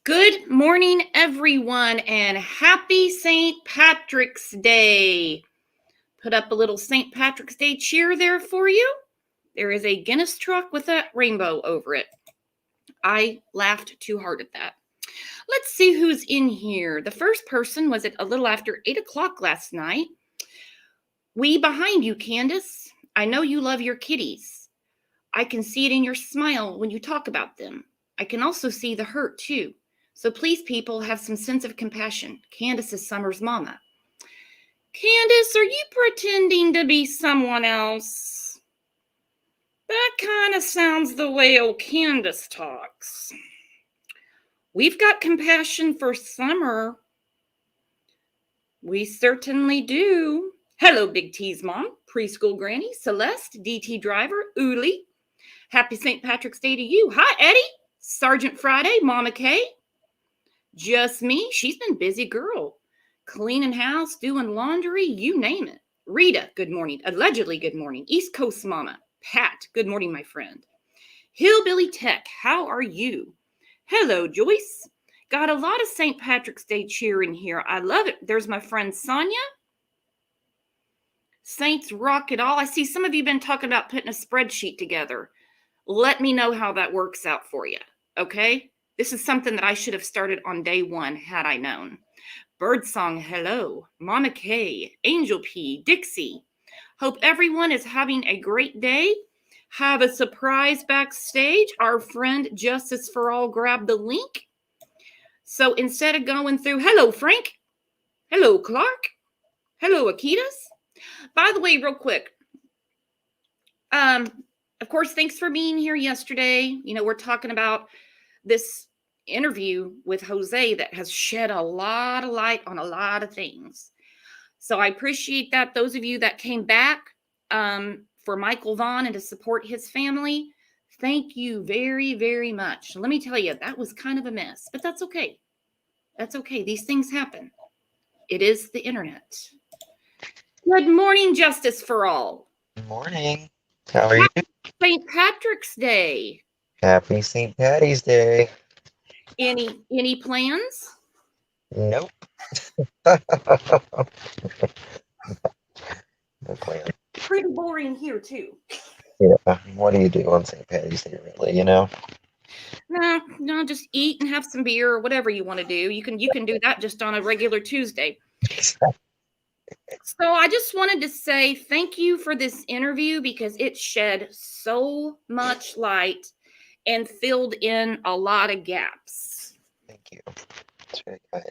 Good morning, everyone, and happy St. Patrick's Day. Put up a little St. Patrick's Day cheer there for you. There is a Guinness truck with a rainbow over it. I laughed too hard at that. Let's see who's in here. The first person was at a little after 8 o'clock last night. We behind you, Candace. I know you love your kitties. I can see it in your smile when you talk about them. I can also see the hurt, too. So please, people, have some sense of compassion. Candace is Summer's mama. Candace, are you pretending to be someone else? That kind of sounds the way old Candace talks. We've got compassion for Summer. We certainly do. Hello, Big T's mom, preschool granny, Celeste, DT driver, Uli. Happy St. Patrick's Day to you. Hi, Eddie. Sergeant Friday, Mama Kay. Just me. She's been busy girl. Cleaning house, doing laundry, you name it. Rita, good morning. Allegedly, good morning. East Coast Mama. Pat, good morning, my friend. Hillbilly Tech, how are you? Hello, Joyce. Got a lot of St. Patrick's Day cheer in here. I love it. There's my friend Sonia. Saints rock it all. I see some of you been talking about putting a spreadsheet together. Let me know how that works out for you, okay? This is something that I should have started on day one had I known. Birdsong, hello. Mama K, Angel P, Dixie. Hope everyone is having a great day. Have a surprise backstage. Our friend Justice for All grabbed the link. So instead of going through, hello, Frank. Hello, Clark. Hello, Akitas. By the way, real quick, of course, thanks for being here yesterday. You know, we're talking about this interview with Jose that has shed a lot of light on a lot of things. So I appreciate that. Those of you that came back for Michael Vaughn and to support his family, thank you very, very much. Let me tell you, that was kind of a mess, but that's okay. That's okay. These things happen. It is the internet. Good morning, Justice for All. Good morning. How are you? St. Patrick's Day. Happy St. Patty's Day. Any plans? Nope. No plan. Pretty boring here too. Yeah. What do you do on St. Patty's Day, really? You know? No, just eat and have some beer or whatever you want to do. You can do that just on a regular Tuesday. So I just wanted to say thank you for this interview because it shed so much light and filled in a lot of gaps. Thank you. It's very kind.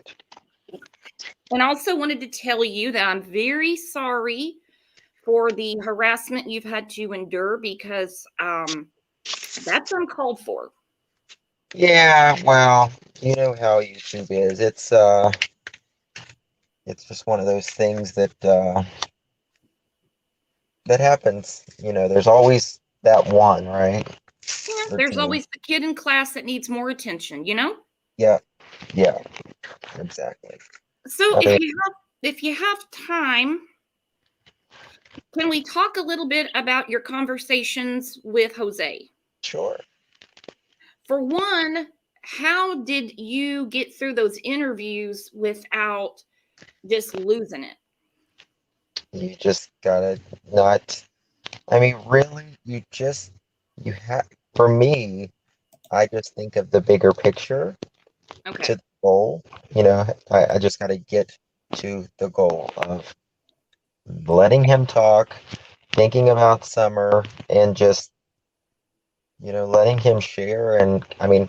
And I also wanted to tell you that I'm very sorry for the harassment you've had to endure because that's uncalled for. Yeah, well, you know how YouTube is. It's just one of those things that happens. You know, there's always that one, right? Yeah, there's always the kid in class that needs more attention, you know? Yeah, exactly. So if you have time, can we talk a little bit about your conversations with Jose? Sure. For one, how did you get through those interviews without just losing it? You just gotta not. I mean, really, you have. For me, I just think of the bigger picture to the goal. You know, I just gotta get to the goal of letting him talk, thinking about Summer, and just, you know, letting him share. And I mean,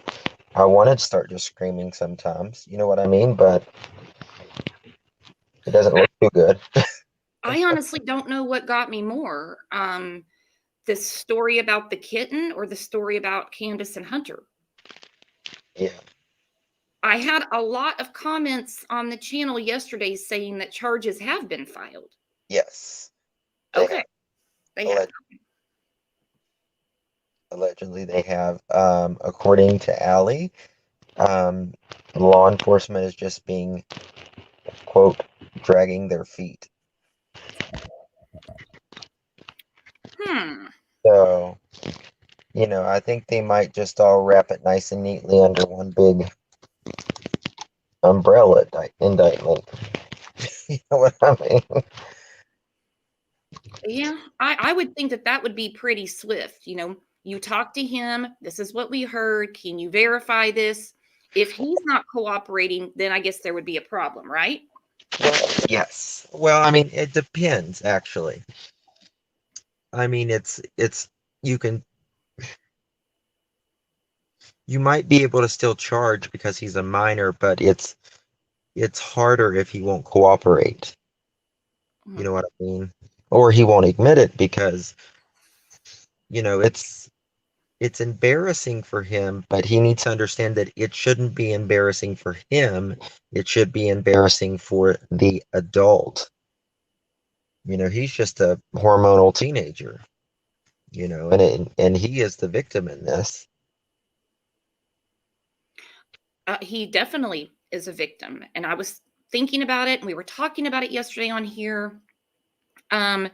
I wanted to start just screaming sometimes, you know what I mean? But it doesn't look too good. I honestly don't know what got me more. The story about the kitten or the story about Candace and Hunter. Yeah. I had a lot of comments on the channel yesterday saying that charges have been filed. Yes. Okay. They have. Allegedly, they have. According to Allie, law enforcement is just being, quote, dragging their feet. So, you know, I think they might just all wrap it nice and neatly under one big umbrella indictment. You know what I mean? Yeah, I would think that that would be pretty swift. You know, you talk to him. This is what we heard. Can you verify this? If he's not cooperating, then I guess there would be a problem, right? Well, yes. Well, I mean, it depends, actually. I mean, you can, you might be able to still charge because he's a minor, but it's harder if he won't cooperate. You Mhm. know what I mean? Or he won't admit it because, you know, it's embarrassing for him, but he needs to understand that it shouldn't be embarrassing for him. It should be embarrassing for the adult. You know, he's just a hormonal teenager, you know, and he is the victim in this. He definitely is a victim, and I was thinking about it, and we were talking about it yesterday on here. Um,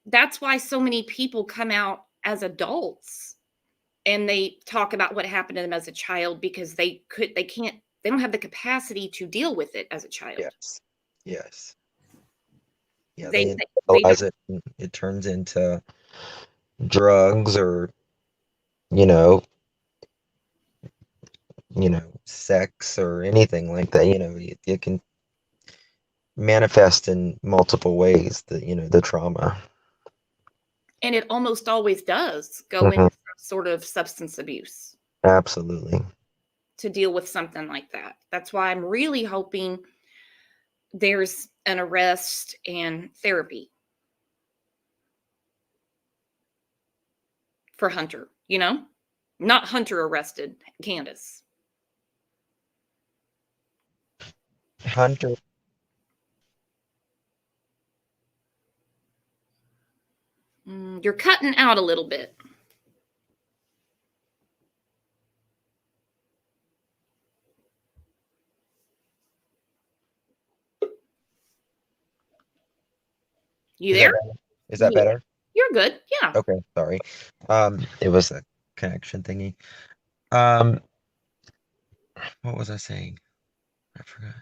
that's why so many people come out as adults and they talk about what happened to them as a child because they don't have the capacity to deal with it as a child. Yes. Yes. Yeah, They they they, they don't. realize it and it turns into drugs or, you know, sex or anything like that. You know, it can manifest in multiple ways, the trauma. And it almost always does go Hmm. into some sort of substance abuse Absolutely. to deal with something like that. That's why I'm really hoping there's an arrest and therapy for Hunter, you know? Not Hunter arrested, Candace. Hunter, You're cutting out a little bit. You is that there? better? Is that Yeah, better? you're good. Yeah. Okay, sorry. It was a connection thingy. Um, what was I saying? I forgot.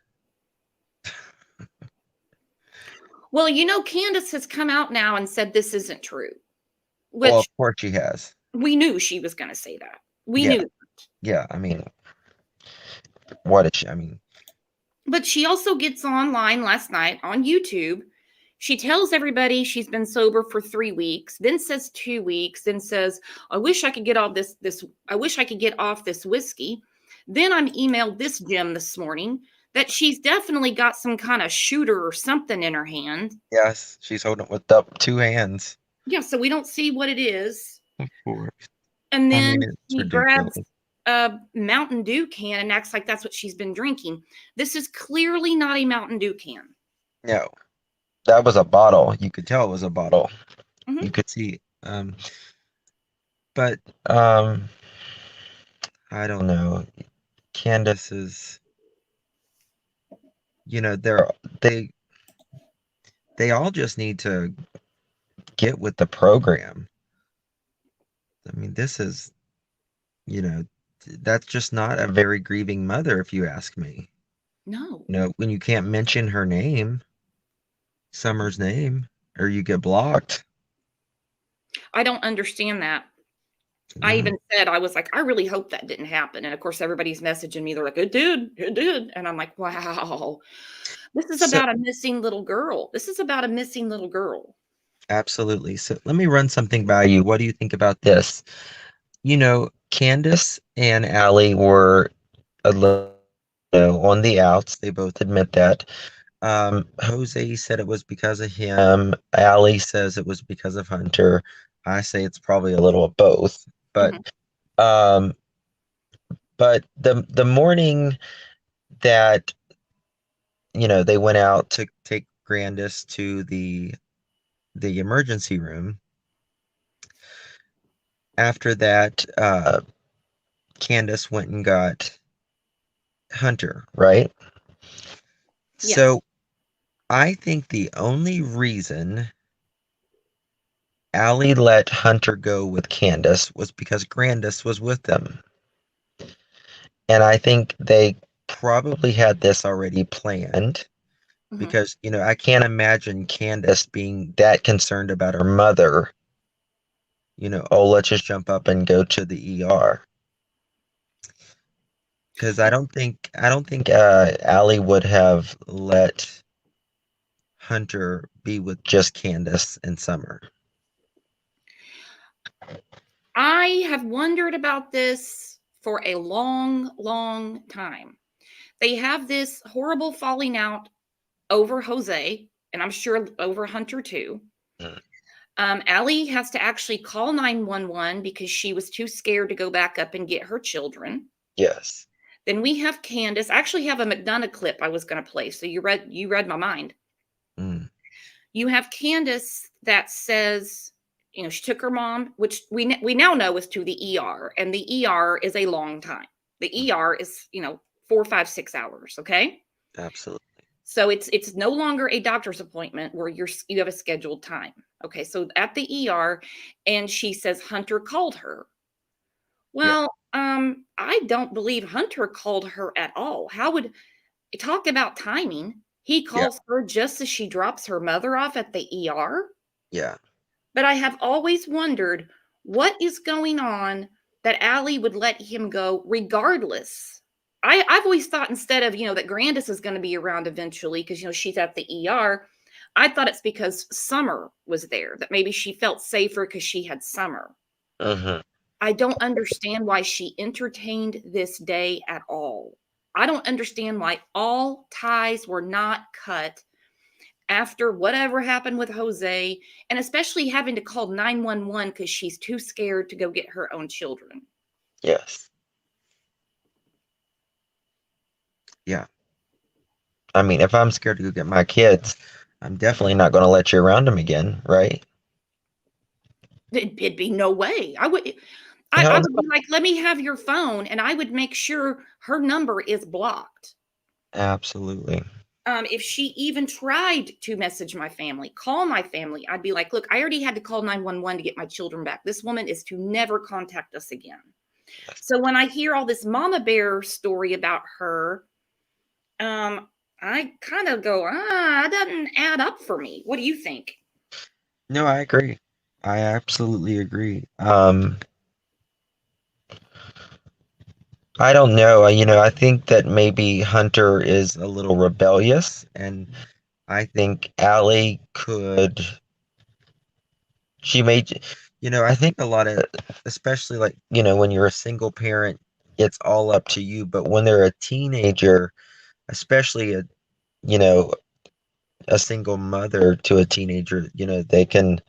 Well, you know, Candace has come out now and said this isn't true, Well, which of course she has. we knew she was going to say that. We Yeah, knew. yeah. I mean, what is she? I mean, But she also gets online last night on YouTube. She tells everybody she's been sober for 3 weeks, then says 2 weeks, then says, I wish I could get off this I wish I could get off this whiskey. Then I'm emailed this Jim this morning that she's definitely got some kind of shooter or something in her hand. yes, she's holding it with up two hands. Yeah, so we don't see what it is. Of course. And I then mean, it's he grabs ridiculous. a Mountain Dew can and acts like that's what she's been drinking. This is clearly not a Mountain Dew can. No, that was a bottle. You could tell it was a bottle. Mhm. You could see. But um, I don't know. Candace is, they they all just need to get with the program. I mean, this is, you know, that's just not a very grieving mother, if you ask me. No, When you can't mention her name, Summer's name, or you get blocked. I don't understand that. I No, even said, I was like, I really hope that didn't happen. And of course, everybody's messaging me. They're like, it did. It did. And I'm like, wow, this is so about a missing little girl. This is about a missing little girl. absolutely. So let me run something by you. What do you think about this? Candace and Allie were a little, on the outs. They both admit that. Jose said it was because of him. Allie says it was because of Hunter. I say it's probably a little of both. But Mhm. um, but the morning that they went out to take Grandis to the emergency room. After that, Candace went and got Hunter, right? Yes. So I think the only reason Allie let Hunter go with Candace was because Grandis was with them. And I think they probably had this already planned Mhm. because, I can't imagine Candace being that concerned about her mother. Oh, let's just jump up and go to the ER. Because I don't think Allie would have let Hunter be with just Candace and Summer. I have wondered about this for a long, long time. They have this horrible falling out over Jose, and I'm sure over Hunter too. Mm. Allie has to actually call 911 because she was too scared to go back up and get her children. Yes. Then we have Candace. I actually have a McDonough clip I was going to play, so you read my mind. Mm. You have Candace that says, she took her mom, which we now know is to the ER, and the ER is a long time. The ER is 4, 5, 6 hours. Okay, Absolutely. so it's no longer a doctor's appointment where you have a scheduled time. Okay, so at the ER, and she says Hunter called her. Yeah. Well, I don't believe Hunter called her at all. How would talk about timing? He Yeah. calls her just as she drops her mother off at the ER. Yeah. But I have always wondered what is going on that Allie would let him go regardless. I've always thought instead of, that Grandis is going to be around eventually because, she's at the ER, I thought it's because Summer was there, that maybe she felt safer because she had Summer. Hmm. I don't understand why she entertained this day at all. I don't understand why all ties were not cut after whatever happened with Jose, and especially having to call 911 because she's too scared to go get her own children. Yes. Yeah. I mean, if I'm scared to go get my kids, I'm definitely not going to let you around them again, right? It'd be no way. I would. I Hell would no. be like, let me have your phone, and I would make sure her number is blocked. Absolutely. If she even tried to message my family, call my family, I'd be like, look, I already had to call 911 to get my children back. This woman is to never contact us again. Yes. So when I hear all this mama bear story about her, I kind of go, that doesn't add up for me. What do you think? No, I agree. I absolutely agree. I don't know. I think that maybe Hunter is a little rebellious, and I think Allie could. She made, I think a lot of, especially like, when you're a single parent, it's all up to you. But when they're a teenager, especially you know, a single mother to a teenager, they can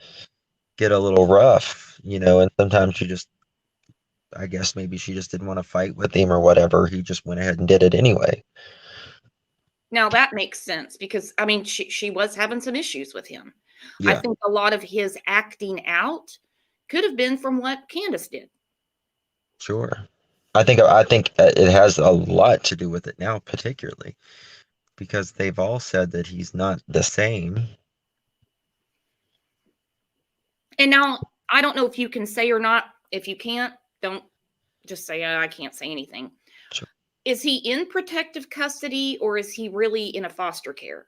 get a little rough, and sometimes I guess maybe she just didn't want to fight with him or whatever. He just went ahead and did it anyway. Now that makes sense because I mean she was having some issues with him. I Yeah, think a lot of his acting out could have been from what Candace did. sure. I think it has a lot to do with it now, particularly because they've all said that he's not the same. And now I don't know if you can say or not. If you can't, don't just say I can't say anything. Sure. Is he in protective custody or is he really in a foster care?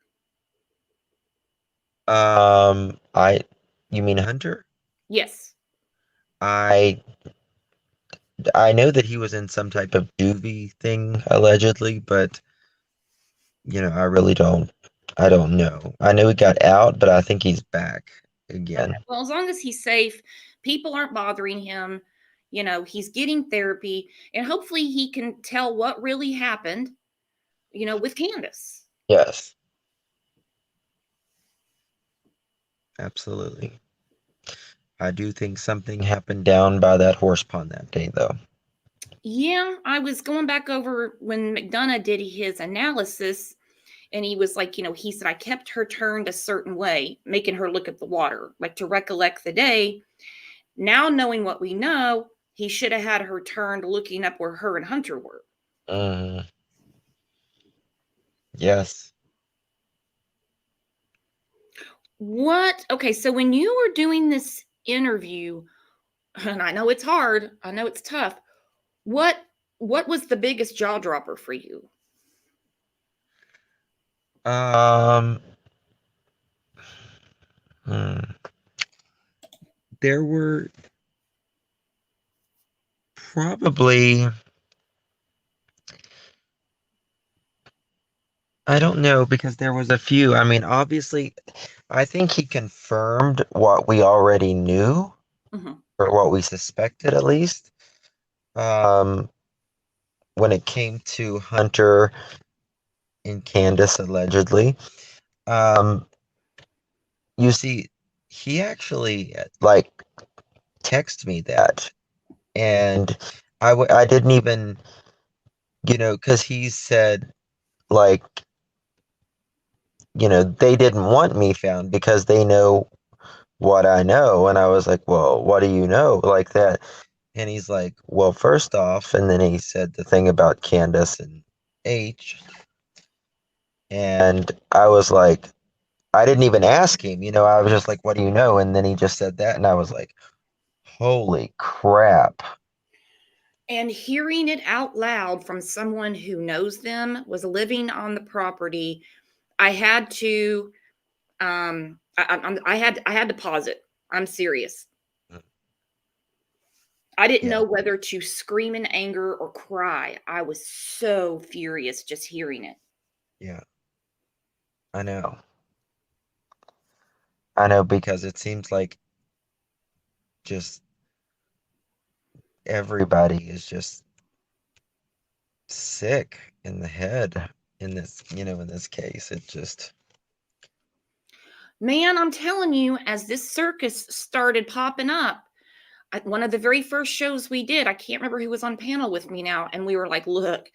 I, you mean Hunter? Yes. I I know that he was in some type of juvie thing allegedly, but I don't know. I know he got out, but I think he's back Okay. again. Well, as long as he's safe, people aren't bothering him. He's getting therapy, and hopefully he can tell what really happened, with Candace. Yes, absolutely. I do think something happened down by that horse pond that day, though. Yeah, I was going back over when McDonough did his analysis, and he was like, he said, I kept her turned a certain way, making her look at the water, like to recollect the day. Now, knowing what we know, he should have had her turned looking up where her and Hunter were. Mm, yes. What? Okay, so when you were doing this interview, and I know it's hard, I know it's tough. What what was the biggest jaw dropper for you? Um, hmm, there were probably, I don't know, because there was a few. I mean, obviously, I think he confirmed what we already knew, Hmm. or what we suspected at least. Um, when it came to Hunter and Candace allegedly. Um, you see, he actually like texted me that, and I didn't even, because he said like, they didn't want me found because they know what I know, and I was like, well, what do you know like that? And he's like, well, first off, and then he said the thing about Candace and H, and I was like, I didn't even ask him, I was just like, what do you know? And then he just said that, and I was like, holy crap. And hearing it out loud from someone who knows them, was living on the property, I had to, I had to pause it. I'm serious. I didn't Yeah, know whether to scream in anger or cry. I was so furious just hearing it. yeah, I know. I know because it seems like just everybody is just sick in the head in this case. It just, Man, I'm telling you, as this circus started popping up, at one of the very first shows we did, I can't remember who was on panel with me now, and we were like, look,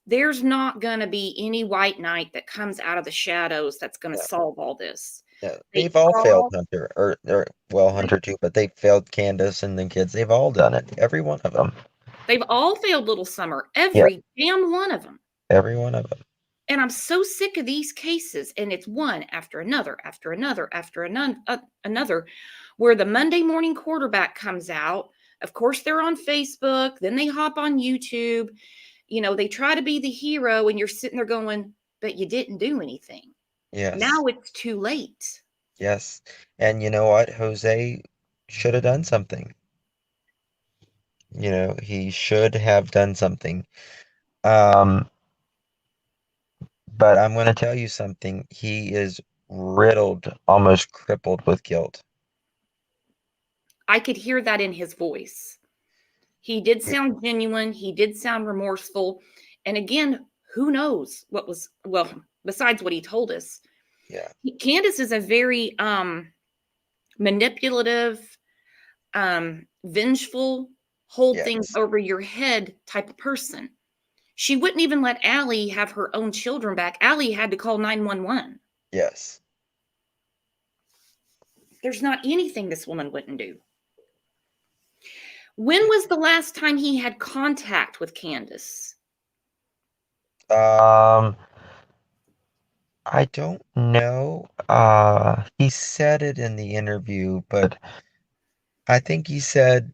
there's not going to be any white knight that comes out of the shadows that's going to yeah, solve all this. yeah. They They've all failed all, Hunter, or well, Hunter too, but they failed Candace and the kids. They've all done it. Every one of them. they've all failed Little Summer, Yeah, every damn one of them. every one of them. And I'm so sick of these cases, and it's one after another, after another, after another, where the Monday morning quarterback comes out. Of course, they're on Facebook, then they hop on YouTube. They try to be the hero, and you're sitting there going, but you didn't do anything. Yes, Now it's too late. yes. And you know what? Jose should have done something. He should have done something. Um, but I'm going to tell you something. He is riddled, almost crippled with guilt. I could hear that in his voice. He did Y- sound genuine. He did sound remorseful. And again, who knows what was, well, besides what he told us. Yeah. Candace is a very manipulative, vengeful, hold things Yes. over your head type of person. She wouldn't even let Allie have her own children back. Allie had to call 911. Yes. There's not anything this woman wouldn't do. When was the last time he had contact with Candace? Um, I don't know. He said it in the interview, but I think he said,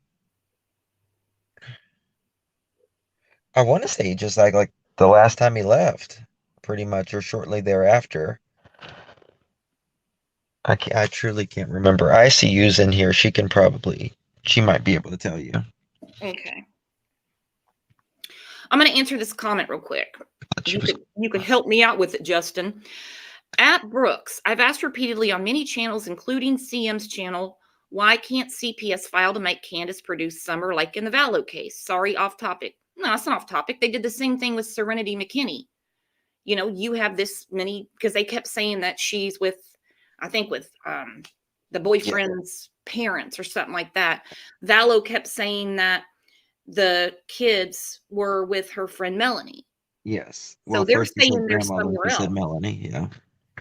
I want to say just like the last time he left, pretty much, or shortly thereafter. I truly can't remember. ICU's in here. She might be able to tell you. Okay. I'm going to answer this comment real quick. But she was, You could help me out with it, Justin. At Brooks, I've asked repeatedly on many channels, including CM's channel, why can't CPS file to make Candace produce Summer like in the Vallow case? Sorry, off topic. No, it's not off topic. They did the same thing with Serenity McKinney. You have this many, because they kept saying that she's with, I think with the yeah, boyfriend's parents or something like that. Vallow kept saying that the kids were with her friend Melanie. yes. So Well, they're first he said saying they're grandma, then somewhere he said else. Melanie. Yeah,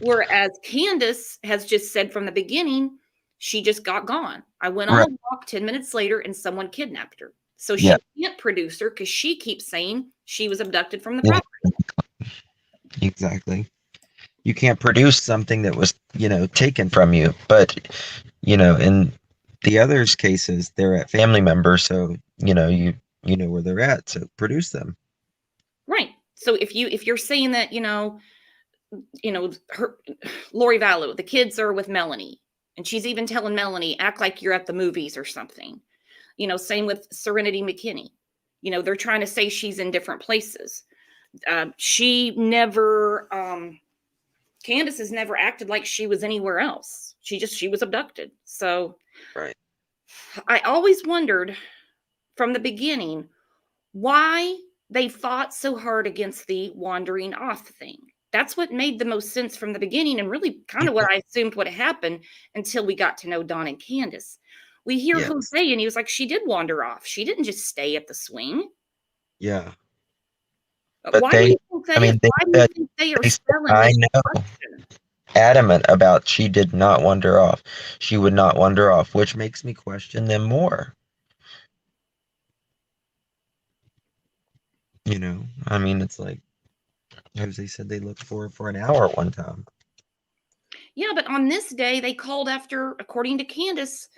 Whereas Candace has just said from the beginning, she just got gone. I went on right. a walk 10 minutes later and someone kidnapped her. So Yeah, she can't produce her because she keeps saying she was abducted from the yeah, property. exactly. You can't produce something that was, taken from you. But, in the others cases, they're at family members, so, you know where they're at, so produce them. Right. So if you're saying that, her Lori Vallow, the kids are with Melanie, and she's even telling Melanie, act like you're at the movies or something. Same with Serenity McKinney. They're trying to say she's in different places. She never, Candace has never acted like she was anywhere else. She was abducted. So Right. I always wondered from the beginning why they fought so hard against the wandering off thing. That's what made the most sense from the beginning, and really kind of what I assumed would happen until we got to know Don and Candace. We hear Yeah. Jose, and he was like, she did wander off. She didn't just stay at the swing. Yeah. But why do you think that is? Why do you think they are selling I this know. question? Adamant about she did not wander off. She would not wander off, which makes me question them more. I mean, it's like Jose said they looked for her for an hour at one time. Yeah, but on this day, they called after, according to Candace,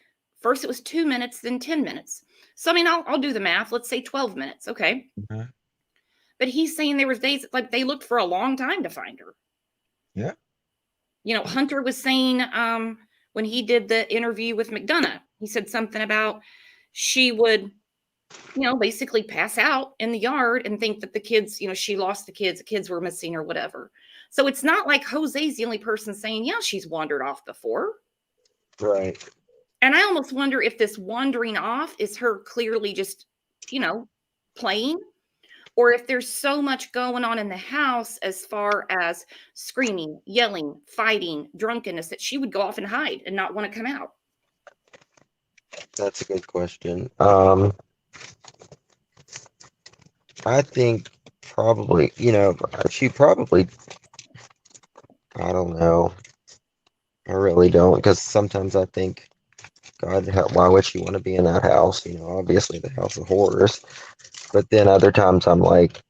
first it was 2 minutes, then 10 minutes. So, I mean, I'll do the math. Let's say 12 minutes. Okay. Mm-hmm. But he's saying there was days like they looked for a long time to find her. Yeah. Hunter was saying when he did the interview with McDonough, he said something about she would, basically pass out in the yard and think that the kids, she lost the kids were missing or whatever. So it's not like Jose's the only person saying, yeah, she's wandered off before. Right. And I almost wonder if this wandering off is her clearly just, playing, or if there's so much going on in the house as far as screaming, yelling, fighting, drunkenness that she would go off and hide and not want to come out. That's a good question. I think probably, she probably, I don't know. I really don't, because sometimes I think, God, why would she want to be in that house? Obviously the house of horrors. But then other times I'm like,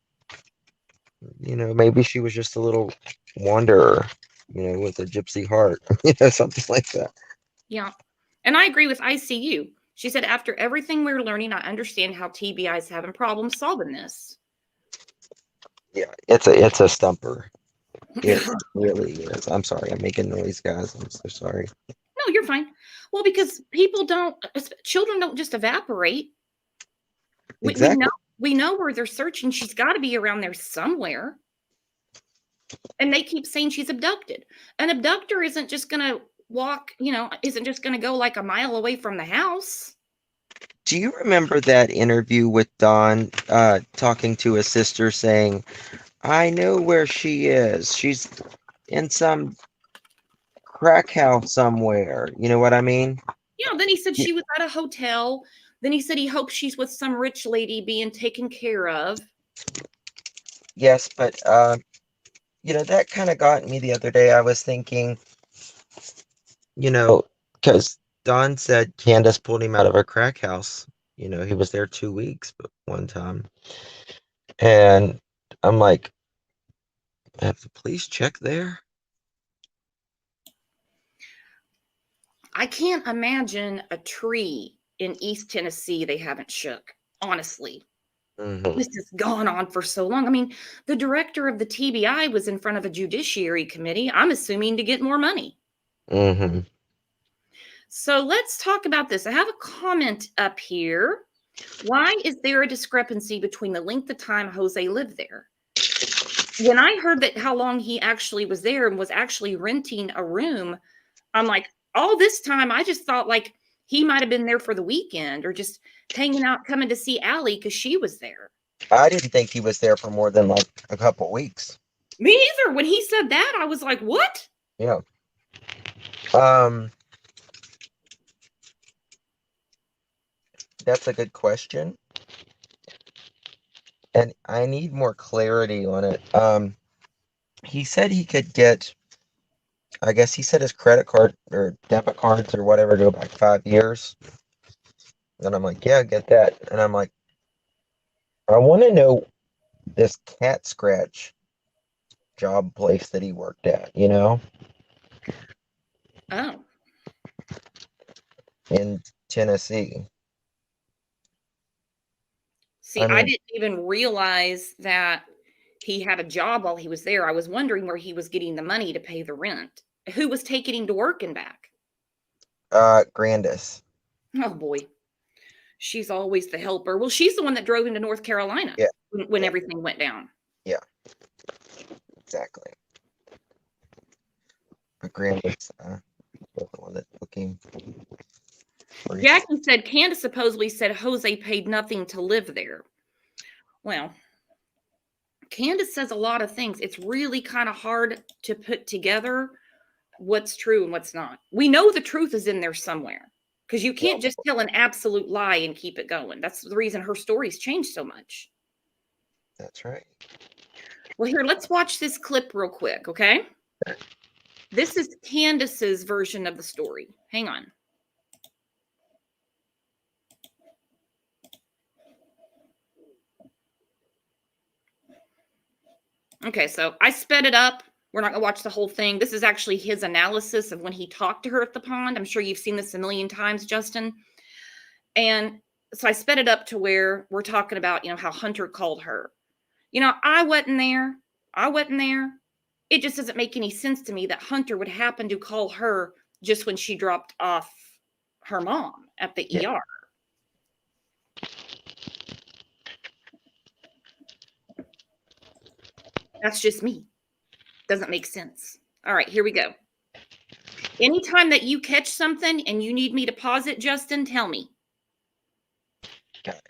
maybe she was just a little wanderer, with a gypsy heart, something like that. Yeah. And I agree with ICU. She said, after everything we're learning, I understand how TBI is having problems solving this. Yeah, it's a stumper. It really is. I'm sorry, I'm making noise, guys. I'm so sorry. No, you're fine. Well, because children don't just evaporate. Exactly. We know where they're searching. She's got to be around there somewhere. And they keep saying she's abducted. An abductor isn't just going to isn't just going to go like a mile away from the house. Do you remember that interview with Don talking to his sister saying, I know where she is. She's in some crack house somewhere. You know what I mean? Yeah, then he said she was at a hotel. Then he said he hopes she's with some rich lady being taken care of. Yes, but that kind of got me the other day. I was thinking, because Don said Candace pulled him out of a crack house. He was there 2 weeks, but one time. And I'm like, have the police checked there? I can't imagine a tree in East Tennessee they haven't shook, honestly. Mm-hmm. This has gone on for so long. I mean, the director of the TBI was in front of a judiciary committee, I'm assuming to get more money. Mm-hmm. So let's talk about this. I have a comment up here. Why is there a discrepancy between the length of time Jose lived there? When I heard that how long he actually was there and was actually renting a room, I'm like, all this time, I just thought like he might have been there for the weekend or just hanging out, coming to see Allie because she was there. I didn't think he was there for more than like a couple weeks. Me either. When he said that, I was like, what? Yeah. That's a good question. And I need more clarity on it. He said he could get, I guess he said his credit card or debit cards or whatever go back 5 years. And I'm like, yeah, get that. And I'm like, I want to know this cat scratch job place that he worked at, Oh. in Tennessee. See, I didn't even realize that he had a job while he was there. I was wondering where he was getting the money to pay the rent. Who was taking him to work and back? Candace. Oh boy. She's always the helper. Well, she's the one that drove him to North Carolina when everything went down. Yeah. Exactly. But Candace was the one that looking. Jackie said Candace supposedly said Jose paid nothing to live there. Well, Candace says a lot of things. It's really kind of hard to put together what's true and what's not. We know the truth is in there somewhere because you can't just tell an absolute lie and keep it going. That's the reason her stories change so much. That's right. Well, here, let's watch this clip real quick, okay? This is Candace's version of the story. Hang on. Okay, so I sped it up. We're not going to watch the whole thing. This is actually his analysis of when he talked to her at the pond. I'm sure you've seen this a million times, Justin. And so I sped it up to where we're talking about, how Hunter called her. I wasn't there. It just doesn't make any sense to me that Hunter would happen to call her just when she dropped off her mom at the ER. That's just me. Doesn't make sense. All right, here we go. Anytime that you catch something and you need me to pause it, Justin, tell me. Got it.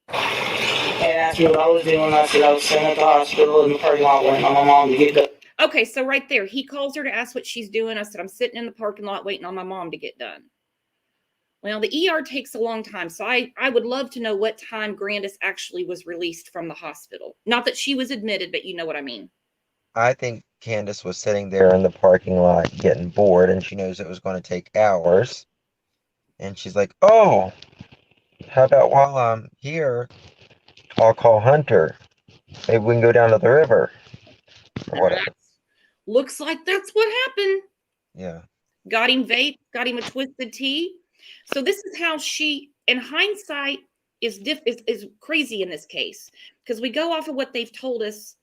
And asked me what I was doing. I said I was sitting at the hospital in the parking lot waiting on my mom to get done. Okay, so right there, he calls her to ask what she's doing. I said, I'm sitting in the parking lot waiting on my mom to get done. Well, the ER takes a long time, so I would love to know what time Candace actually was released from the hospital. Not that she was admitted, but you know what I mean. I think Candace was sitting there in the parking lot getting bored, and she knows it was going to take hours. And she's like, oh, how about while I'm here, I'll call Hunter. Maybe we can go down to the river. Or whatever. Looks like that's what happened. Yeah. Got him vape, got him a twisted tea. So this is how she, in hindsight, is crazy in this case. Because we go off of what they've told us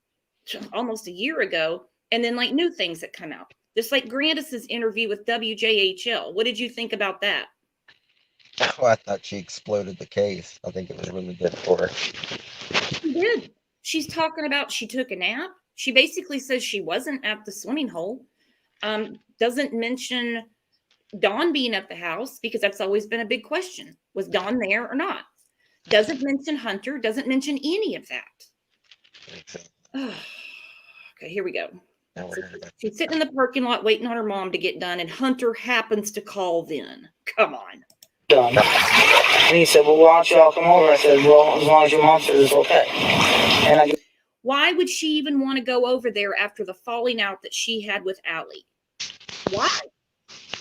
almost a year ago, and then like new things that come out. Just like Candace's interview with WJHL. What did you think about that? Oh, I thought she exploded the case. I think it was really good for her. She did. She's talking about she took a nap. She basically says she wasn't at the swimming hole. Doesn't mention Dawn being at the house because that's always been a big question. Was Dawn there or not? Doesn't mention Hunter. Doesn't mention any of that. Okay, here we go. So she's sitting in the parking lot waiting on her mom to get done, and Hunter happens to call then. Come on. Done. And he said, well, why don't y'all come over? I said, well, as long as your mom says it's okay. And why would she even want to go over there after the falling out that she had with Allie? Why?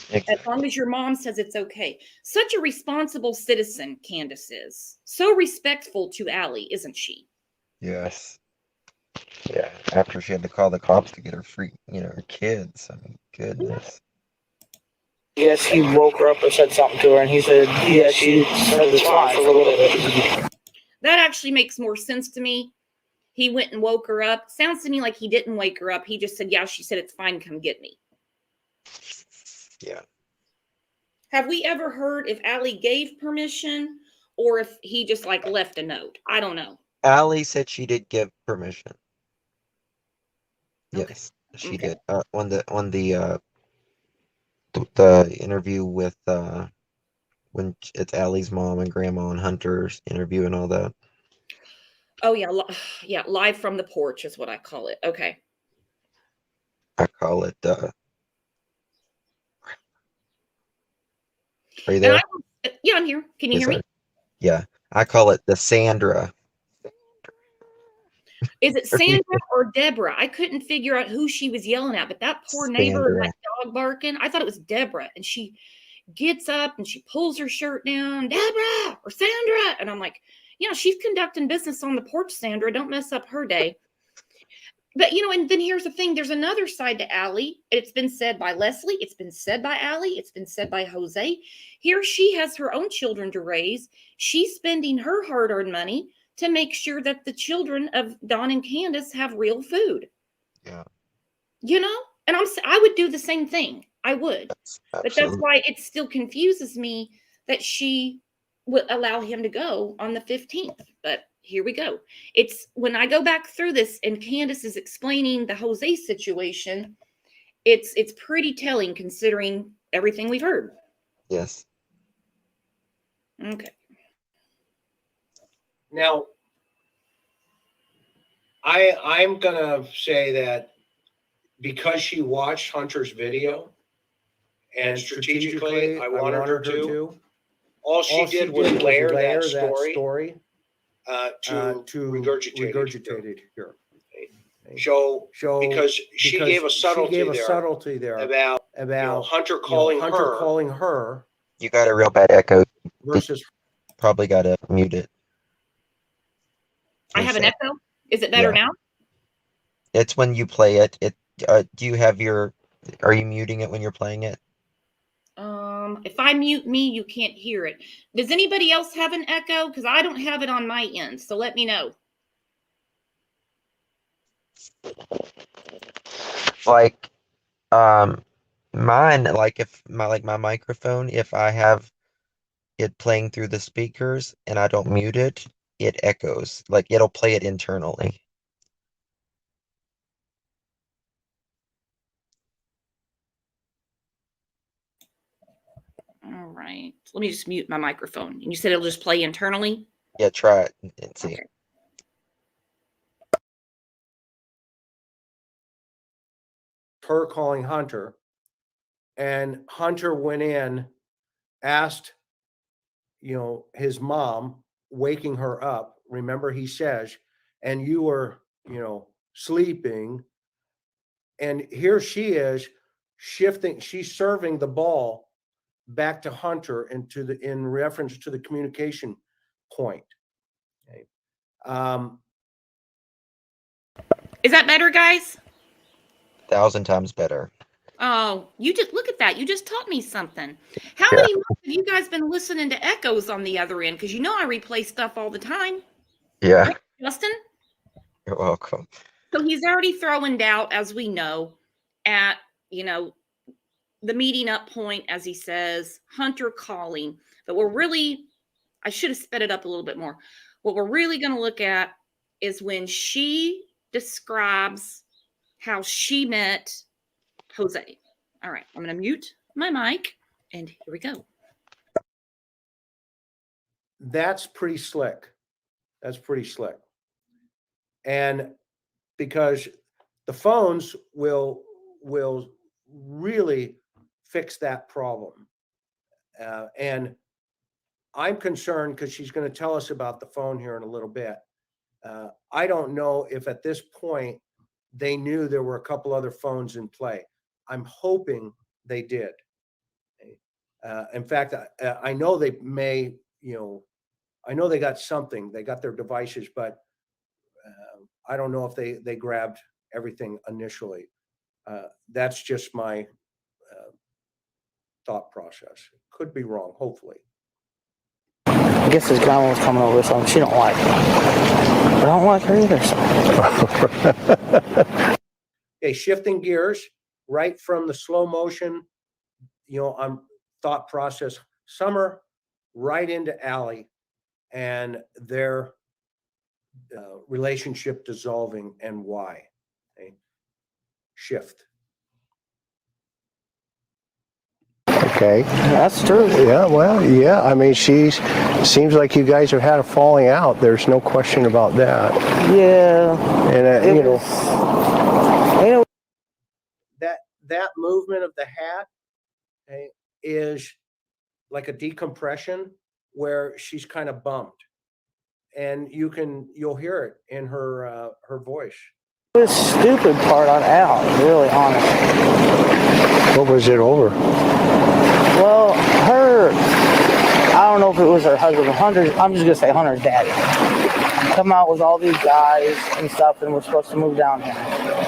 Exactly. As long as your mom says it's okay. Such a responsible citizen, Candace is. So respectful to Allie, isn't she? Yes. Yeah, after she had to call the cops to get her free, her kids. I mean, goodness. Yes, he woke her up or said something to her, and he said, yeah, she said it's fine for a little bit. That actually makes more sense to me. He went and woke her up. Sounds to me like he didn't wake her up. He just said, yeah, she said it's fine, come get me. Yeah. Have we ever heard if Allie gave permission or if he just left a note? I don't know. Allie said she did give permission. Okay. Yes, she did. On the interview with when it's Allie's mom and grandma and Hunter's interview and all that. Oh yeah, live from the porch is what I call it. Okay. I call it Are you there? Yeah, I'm here. Can you hear me? Yeah, I call it the Sandra. Is it Sandra or Deborah? I couldn't figure out who she was yelling at, but that poor neighbor and that dog barking, I thought it was Deborah. And she gets up and she pulls her shirt down, Deborah or Sandra. And I'm like, she's conducting business on the porch, Sandra. Don't mess up her day. But, and then here's the thing. There's another side to Allie. It's been said by Leslie. It's been said by Allie. It's been said by Jose. Here she has her own children to raise. She's spending her hard-earned money to make sure that the children of Don and Candace have real food. Yeah. You know, and I would do the same thing. I would. But that's why it still confuses me that she would allow him to go on the 15th. But here we go. It's when I go back through this and Candace is explaining the Jose situation, it's pretty telling considering everything we've heard. Yes. Okay. Now, I'm gonna say that because she watched Hunter's video and strategically I wanted her to, all she did was layer that story to regurgitate it here. Show because she gave a subtlety there about Hunter calling her. You got a real bad echo. Versus probably got to mute it. I have an echo. Is it better now? It's when you play it. Do you have are you muting it when you're playing it? If I mute me, you can't hear it. Does anybody else have an echo? Because I don't have it on my end. So let me know. Like, mine, like if my microphone, if I have it playing through the speakers and I don't mute it, it echoes. Like it'll play it internally. All right. Let me just mute my microphone. You said it'll just play internally? Yeah, try it and see. Okay. Her calling Hunter, and Hunter went in, asked, his mom, waking her up. Remember, he says, and you were, sleeping. And here she is shifting. She's serving the ball back to Hunter in reference to the communication point. Okay. Is that better, guys? 1,000 times better. Oh, you just look at that. You just taught me something. How many months have you guys been listening to echoes on the other end? Because I replay stuff all the time. Yeah. Right, Justin? You're welcome. So he's already throwing doubt, as we know, at, the meeting up point, as he says, Hunter calling. But I should have sped it up a little bit more. What we're really going to look at is when she describes how she met Jose. All right, I'm going to mute my mic, and here we go. That's pretty slick. And because the phones will really fix that problem. And I'm concerned because she's going to tell us about the phone here in a little bit. I don't know if at this point they knew there were a couple other phones in play. I'm hoping they did. In fact, I know they may, I know they got something. They got their devices, but I don't know if they grabbed everything initially. That's just my thought process. Could be wrong, hopefully. I guess his grandma was coming over with something she don't like. I don't like her either. So. Okay, shifting gears right from the slow motion, thought process, Summer right into Allie and their relationship dissolving and why. Okay. Shift. Okay. That's true. Yeah, well, yeah. I mean, seems like you guys have had a falling out. There's no question about that. Yeah. And, that movement of the hat is like a decompression where she's kind of bummed. And you'll hear it in her voice. The stupid part on Al, really honest. what was it over? Well, I don't know if it was her husband or Hunter's, I'm just going to say Hunter's daddy. Come out with all these guys and stuff, and we're supposed to move down here.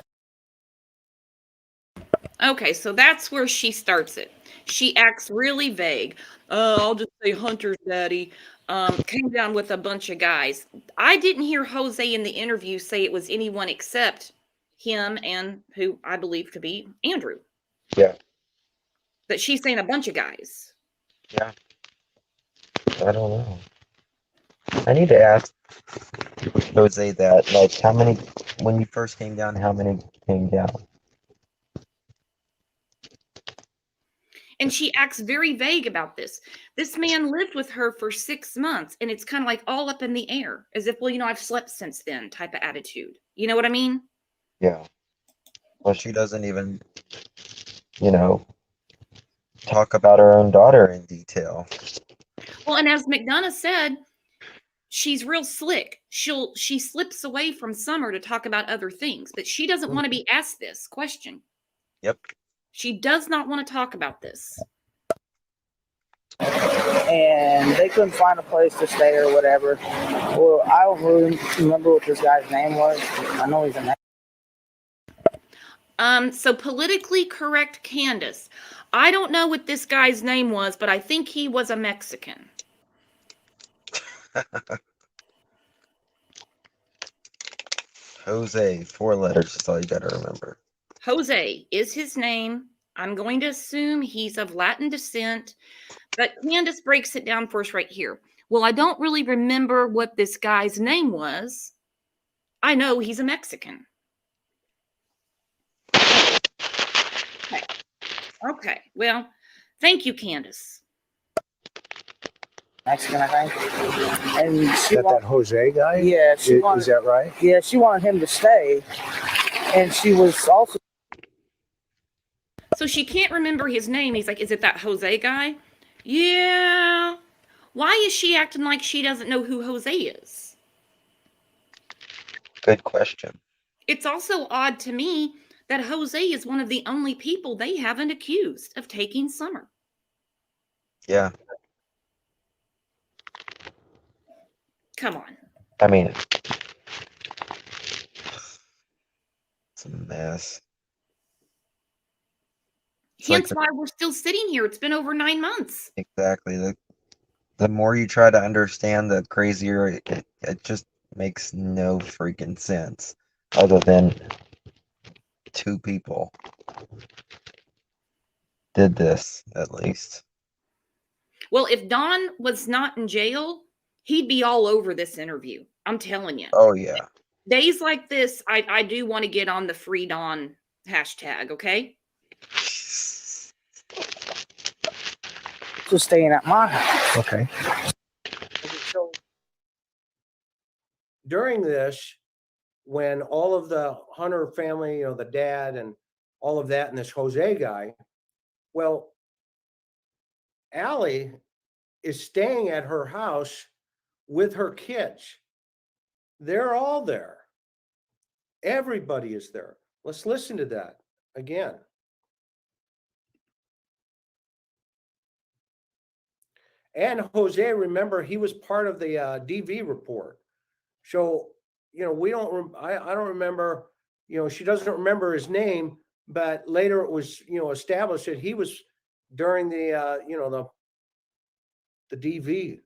Okay, so that's where she starts it. She acts really vague. I'll just say Hunter's daddy. came down with a bunch of guys. I didn't hear Jose in the interview say it was anyone except him and who I believe to be Andrew. Yeah. But she's saying a bunch of guys. Yeah. I don't know. I need to ask Jose that. Like, how many, when you first came down, how many came down? And she acts very vague about this. This man lived with her for 6 months, and it's kind of like all up in the air, as if, well, I've slept since then type of attitude. You know what I mean? Yeah. Well, she doesn't even, talk about her own daughter in detail. Well, and as McDonough said, she's real slick. She slips away from Summer to talk about other things, but she doesn't want to be asked this question. Yep. She does not want to talk about this. And they couldn't find a place to stay or whatever. Well, I don't really remember what this guy's name was. I know he's a name. So politically correct Candace. I don't know what this guy's name was, but I think he was a Mexican. Jose, 4 letters is all you got to remember. Jose is his name. I'm going to assume he's of Latin descent, but Candace breaks it down for us right here. Well, I don't really remember what this guy's name was. I know he's a Mexican. Okay. Well, thank you, Candace. Mexican, I think. And she that Jose guy? Yeah, is that right? Yeah, she wanted him to stay, and she was also. So she can't remember his name. He's like, is it that Jose guy? Yeah. Why is she acting like she doesn't know who Jose is? Good question. It's also odd to me that Jose is one of the only people they haven't accused of taking Summer. Yeah. Come on. I mean, it's a mess. Hence why we're still sitting here. It's been over 9 months. Exactly. The more you try to understand, the crazier it just makes no freaking sense. Other than 2 people did this, at least. Well, if Don was not in jail, he'd be all over this interview. I'm telling you. Oh, yeah. Days like this, I do want to get on the Free Don hashtag, okay? Just staying at my house. Okay. So during this, when all of the Hunter family, the dad and all of that, and this Jose guy, well, Allie is staying at her house with her kids. They're all there. Everybody is there. Let's listen to that again. And Jose, remember, he was part of the DV report. So, I don't remember, she doesn't remember his name, but later it was, established that he was during the, the DV.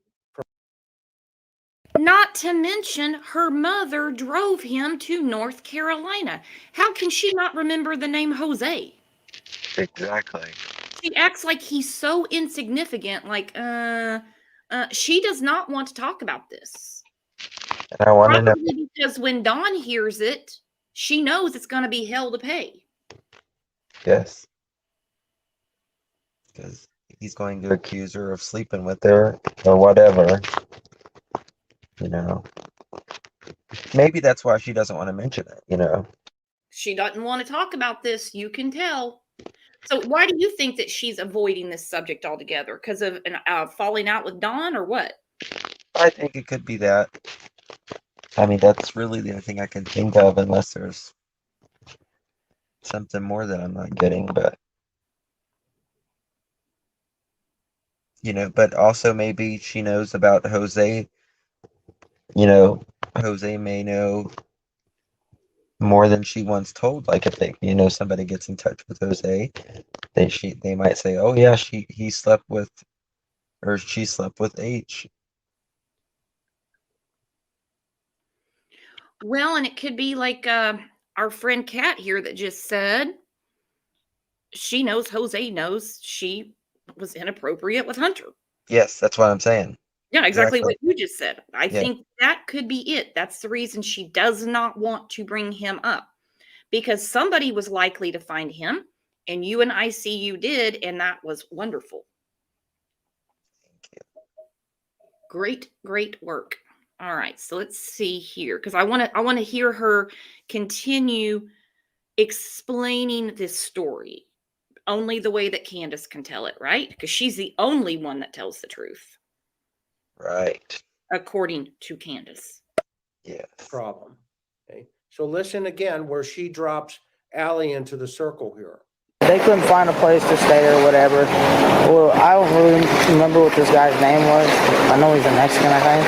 Not to mention her mother drove him to North Carolina. How can she not remember the name Jose? Exactly. She acts like he's so insignificant. Like, she does not want to talk about this. And I want to know. Probably because when Dawn hears it, she knows it's going to be hell to pay. Yes. Because he's going to accuse her of sleeping with her or whatever. Maybe that's why she doesn't want to mention it, She doesn't want to talk about this. You can tell. So why do you think that she's avoiding this subject altogether? Because of falling out with Dawn or what? I think it could be that. I mean, that's really the only thing I can think of, unless there's something more that I'm not getting, but but also maybe she knows about Jose. Jose may know more than she once told. Like if somebody gets in touch with Jose, they might say, oh yeah, she slept with H. Well, and it could be like our friend Kat here that just said she knows Jose knows she was inappropriate with Hunter. Yes, that's what I'm saying. Yeah, exactly Exactly. what you just said. I Yeah. think that could be it. That's the reason she does not want to bring him up, because somebody was likely to find him, and you and ICU did, and that was wonderful. Thank you. Great, great work. All right, so let's see here, because I want to hear her continue explaining this story only the way that Candace can tell it, right? Because she's the only one that tells the truth, Right. according to Candace. Yes. Problem. Okay. So listen again where she drops Allie into the circle here. They couldn't find a place to stay or whatever. Well, I don't really remember what this guy's name was. I know he's a Mexican, I think.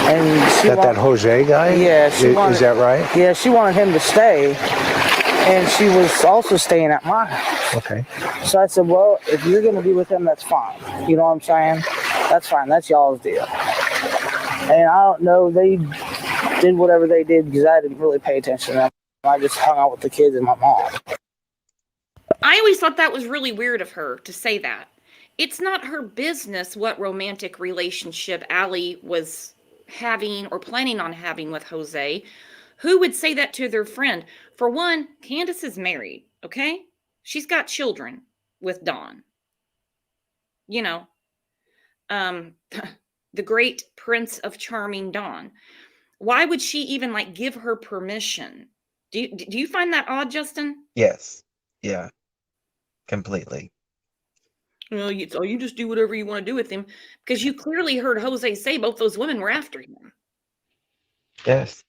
And she That Jose guy? Yeah, is that right? Yeah, she wanted him to stay, and she was also staying at my house. Okay. So I said, well, if you're going to be with him, that's fine. You know what I'm saying? That's fine. That's y'all's deal. And I don't know, they did whatever they did because I didn't really pay attention to them. I just hung out with the kids and my mom. I always thought that was really weird of her to say that. It's not her business what romantic relationship Allie was having or planning on having with Jose. Who would say that to their friend? For one, Candace is married, okay? She's got children with Dawn. You know, the great Prince of Charming Dawn. Why would she even like give her permission? Do you find that odd, Justin? Yes. Yeah. Completely. Well, you just do whatever you want to do with him, because you clearly heard Jose say both those women were after him. Yes.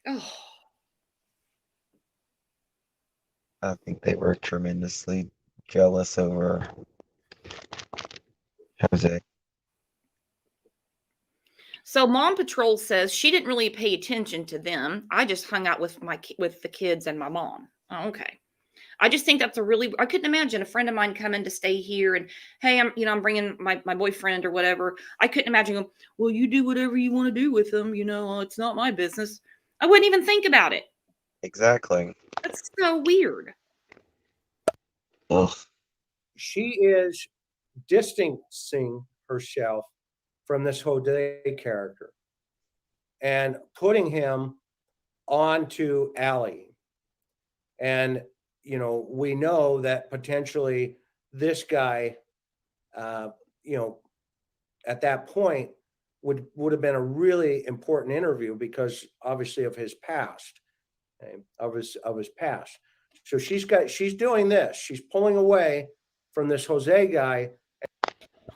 Oh, I think they were tremendously jealous over Jose. so Mom Patrol says she didn't really pay attention to them. I just hung out with the kids and my mom. Oh, okay. I just think that's I couldn't imagine a friend of mine coming to stay here and, hey, I'm bringing my boyfriend or whatever. I couldn't imagine going, well, you do whatever you want to do with them. It's not my business. I wouldn't even think about it. Exactly. That's so weird. Ugh. She is distancing herself from this Jose character and putting him onto Allie. And, we know that potentially this guy, at that point would have been a really important interview because obviously of his past, of his past. So she's doing this. She's pulling away from this Jose guy.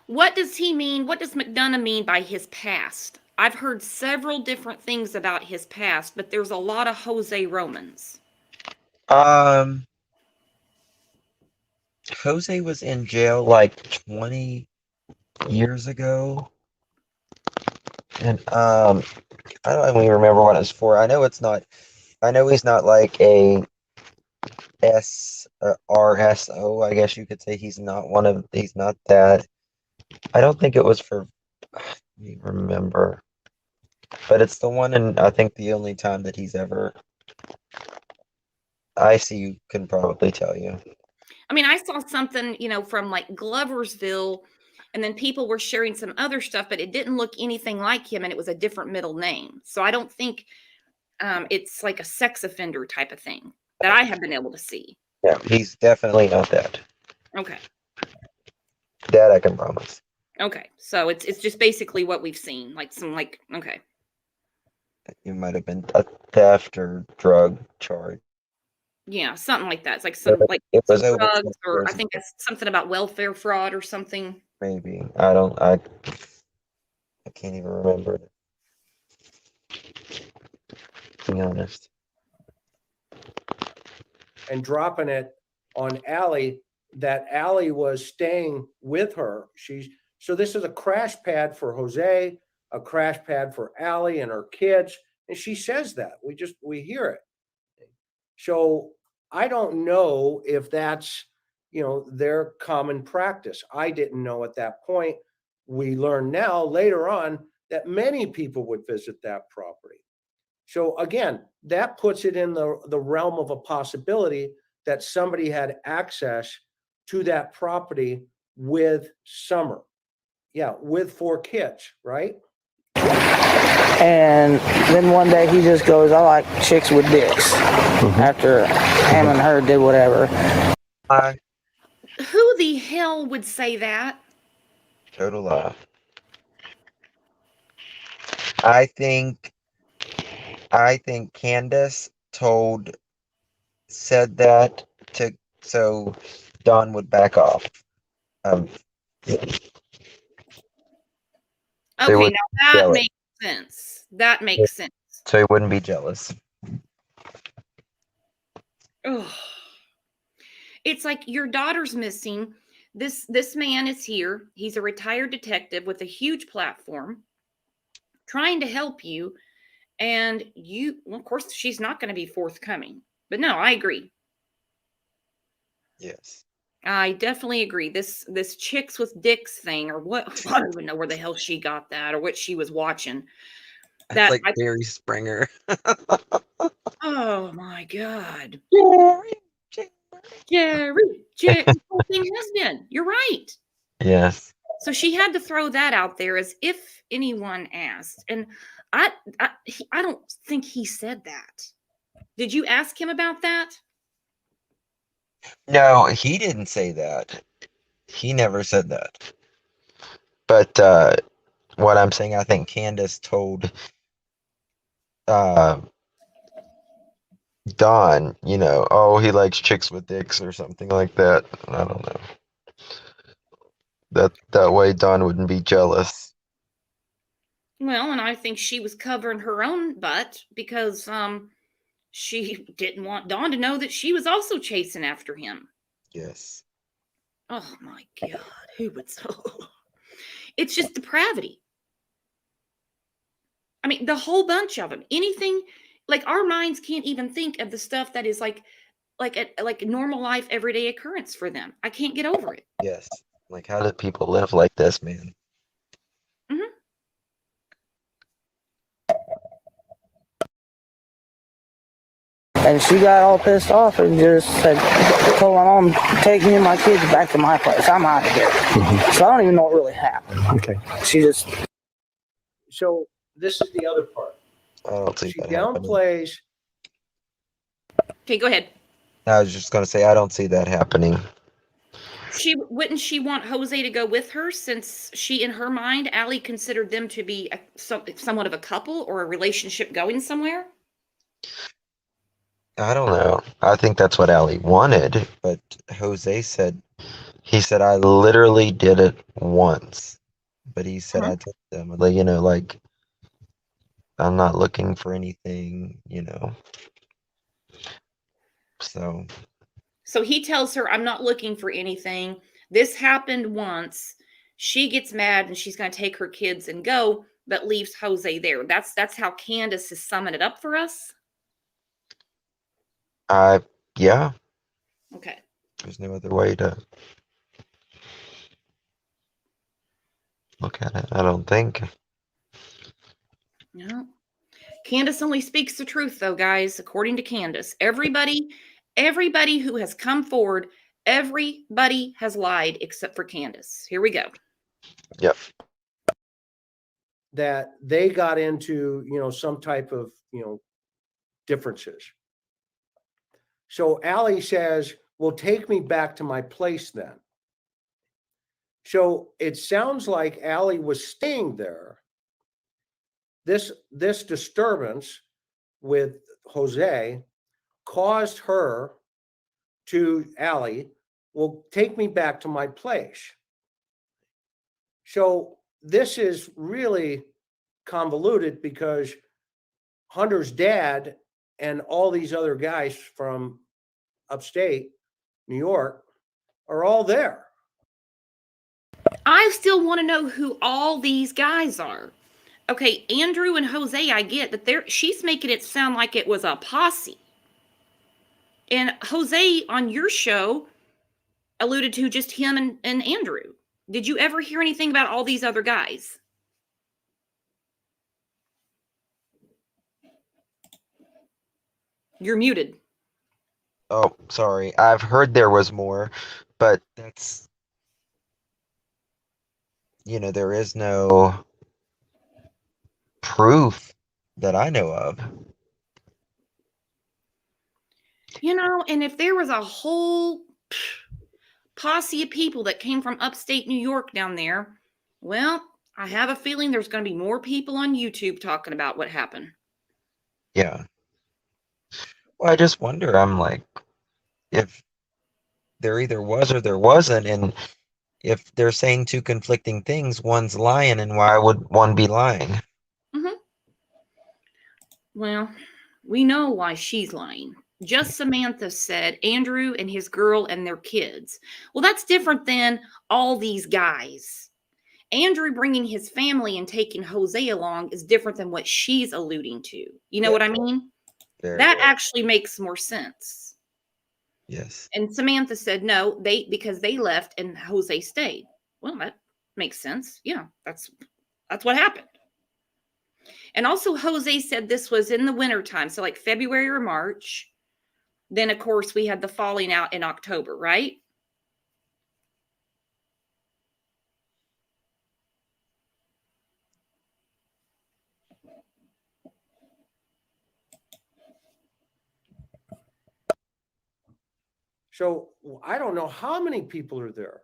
What does he mean? What does McDonough mean by his past? I've heard several different things about his past, but there's a lot of Jose Romans. Jose was in jail like 20 years ago. And I don't even remember what it's for. I know he's not like a RSO, I guess you could say. He's not that. I don't think it was for, let me remember. But it's the one, and I think the only time that he's ever, ICU can probably tell you. I mean, I saw something, from like Gloversville, and then people were sharing some other stuff, but it didn't look anything like him, and it was a different middle name. So I don't think it's like a sex offender type of thing that I have been able to see. Yeah, he's definitely not that. Okay. That I can promise. Okay. So it's just basically what we've seen, like okay. It might have been a theft or drug charge. Yeah, something like that. It's like some It was some over drugs, 20 or years I think it's something about welfare fraud or something. Maybe. I can't even remember it. To be honest. And dropping it on Allie, that Allie was staying with her. So this is a crash pad for Jose, a crash pad for Allie and her kids. And she says that. We hear it. So I don't know if that's, their common practice. I didn't know at that point. We learn now later on that many people would visit that property. So again, that puts it in the realm of a possibility that somebody had access to that property with Summer. Yeah, with 4 kids, right? And then one day he just goes, I like chicks with dicks. After him and her did whatever. Who the hell would say that? Total lie. I think Candace said that so Don would back off. Okay, would now that makes sense. That makes sense. So he wouldn't be jealous. Ugh. It's like your daughter's missing. This man is here. He's a retired detective with a huge platform trying to help you. And well, of course, she's not going to be forthcoming. But no, I agree. Yes. I definitely agree. This chicks with dicks thing, or what? I don't even know where the hell she got that, or what she was watching. That's like Barry Springer. Oh my God. Jerry. The whole thing has been. You're right. Yes. So she had to throw that out there as if anyone asked. And I don't think he said that. Did you ask him about that? No, he didn't say that. He never said that. But what I'm saying, I think Candace told Don, oh, he likes chicks with dicks or something like that. I don't know. That way Don wouldn't be jealous. Well, and I think she was covering her own butt because she didn't want Don to know that she was also chasing after him. Yes. Oh my God, who would so? It's just depravity. I mean, the whole bunch of them. Anything, like our minds can't even think of the stuff that is like a normal life, everyday occurrence for them. I can't get over it. Yes. Like, how do people live like this, man? Mm-hmm. And she got all pissed off and just said, told my mom, take me and my kids back to my place. I'm out of here. So I don't even know what really happened. Okay. She just... So this is the other part. I don't see She that happening. downplays. Okay, go ahead. I was just going to say, I don't see that happening. Wouldn't she want Jose to go with her, since she, in her mind, Allie considered them to be somewhat of a couple or a relationship going somewhere? I don't know. I think that's what Allie wanted, but Jose said, I literally did it once. But he said, I told them, like, I'm not looking for anything, So he tells her, I'm not looking for anything. This happened once. She gets mad and she's going to take her kids and go, but leaves Jose there. That's how Candace is summing it up for us. Yeah. Okay. There's no other way to look at it, I don't think. No. Candace only speaks the truth, though, guys, according to Candace. Everybody who has come forward, everybody has lied except for Candace. Here we go. Yep. That they got into, some type of, differences. So Allie says, well, take me back to my place then. So it sounds like Allie was staying there. This disturbance with Jose caused her to Allie, well, take me back to my place. So this is really convoluted because Hunter's dad and all these other guys from upstate New York are all there. I still want to know who all these guys are. Okay, Andrew and Jose, I get that she's making it sound like it was a posse. And Jose on your show alluded to just him and Andrew. Did you ever hear anything about all these other guys? You're muted. Oh, sorry. I've heard there was more, but that's, there is no proof that I know of. And if there was a whole posse of people that came from upstate New York down there, well, I have a feeling there's going to be more people on YouTube talking about what happened. Yeah. Well, I just wonder, I'm like, if there either was or there wasn't, and if they're saying two conflicting things, one's lying, and why would one be lying? Mm-hmm. Well, we know why she's lying. Just Samantha said Andrew and his girl and their kids. Well, that's different than all these guys. Andrew bringing his family and taking Jose along is different than what she's alluding to. You know what I mean? That actually makes more sense. Yes. And Samantha said no, because they left and Jose stayed. Well, that makes sense. Yeah, that's what happened. And also Jose said this was in the wintertime, so like February or March. Then, of course, we had the falling out in October, right? So I don't know how many people are there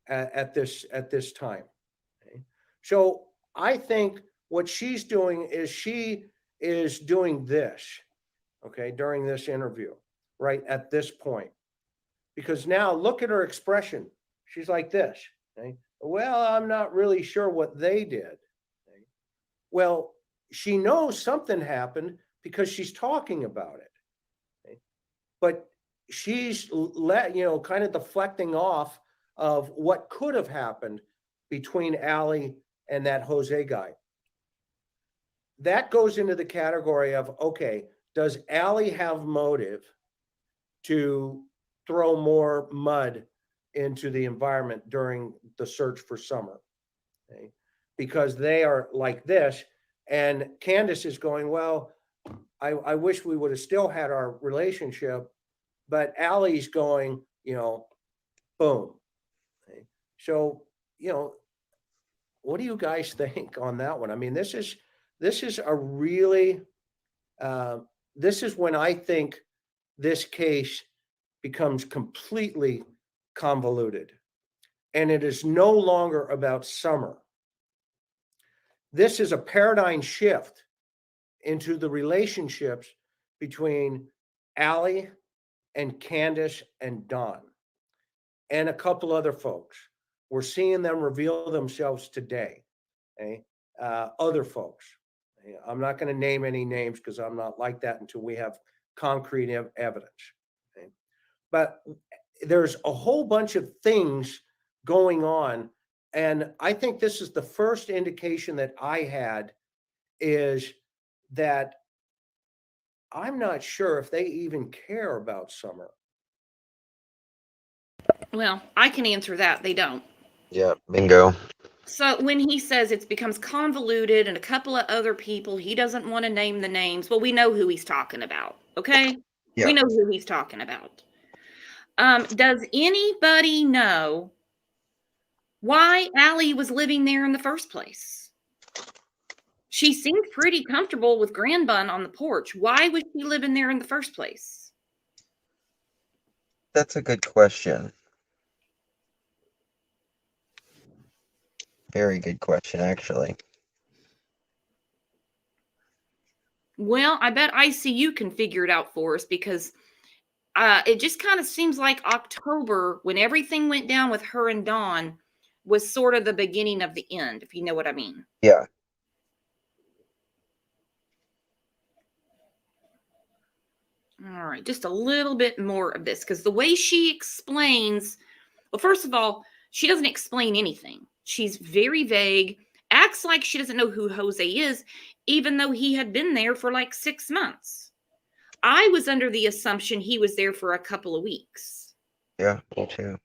at this time. Okay? So I think what she's doing is she is doing this, okay, during this interview, right at this point. Because now look at her expression. She's like this. Okay? Well, I'm not really sure what they did. Okay? Well, she knows something happened because she's talking about it. Okay? But she's kind of deflecting off of what could have happened between Allie and that Jose guy. That goes into the category of, okay, does Allie have motive to throw more mud into the environment during the search for Summer? Okay? Because they are like this, and Candace is going, well, I wish we would have still had our relationship, but Allie's going, boom. Okay? So, what do you guys think on that one? I mean, this is a really, this is when I think this case becomes completely convoluted, and it is no longer about Summer. This is a paradigm shift into the relationships between Allie and Candace and Don and a couple other folks. We're seeing them reveal themselves today. Okay? Other folks. Okay? I'm not going to name any names because I'm not like that until we have concrete evidence. Okay? But there's a whole bunch of things going on. And I think this is the first indication that I had, is that I'm not sure if they even care about Summer. Well, I can answer that. They don't. Yeah, bingo. So when he says it becomes convoluted and a couple of other people, he doesn't want to name the names. Well, we know who he's talking about. Okay. Yeah. We know who he's talking about. Does anybody know why Allie was living there in the first place? She seemed pretty comfortable with Grandbun on the porch. Why was she living there in the first place? That's a good question. Very good question, actually. Well, I bet ICU can figure it out for us, because it just kind of seems like October, when everything went down with her and Dawn, was sort of the beginning of the end, if you know what I mean. Yeah. All right, just a little bit more of this, because the way she explains, well, first of all, she doesn't explain anything. She's very vague, acts like she doesn't know who Jose is, even though he had been there for like 6 months. I was under the assumption he was there for a couple of weeks. Yeah, me too.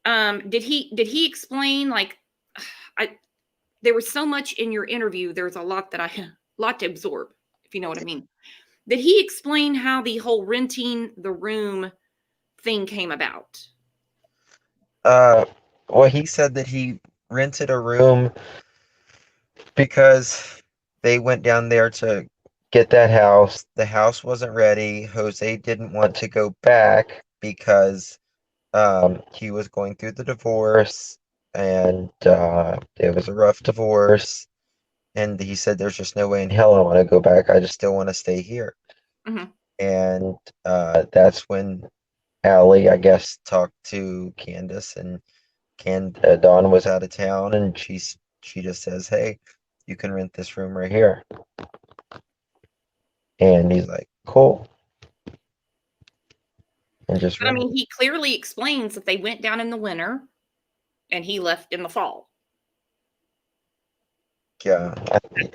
Did he explain, like, there was so much in your interview, there's a lot to absorb. if you know what I mean. Did he explain how the whole renting the room thing came about? Well, he said that he rented a room because they went down there to get that house. The house wasn't ready. Jose didn't want to go back because he was going through the divorce, and it was a rough divorce. And he said, "There's just no way in hell I want to go back. I just still want to stay here." Mhm. And that's when Allie, I guess, talked to Candace, and Dawn was out of town, and she just says, "Hey, you can rent this room right here." And he's like, "Cool," and just But I rented. mean, he clearly explains that they went down in the winter and he left in the fall. Yeah,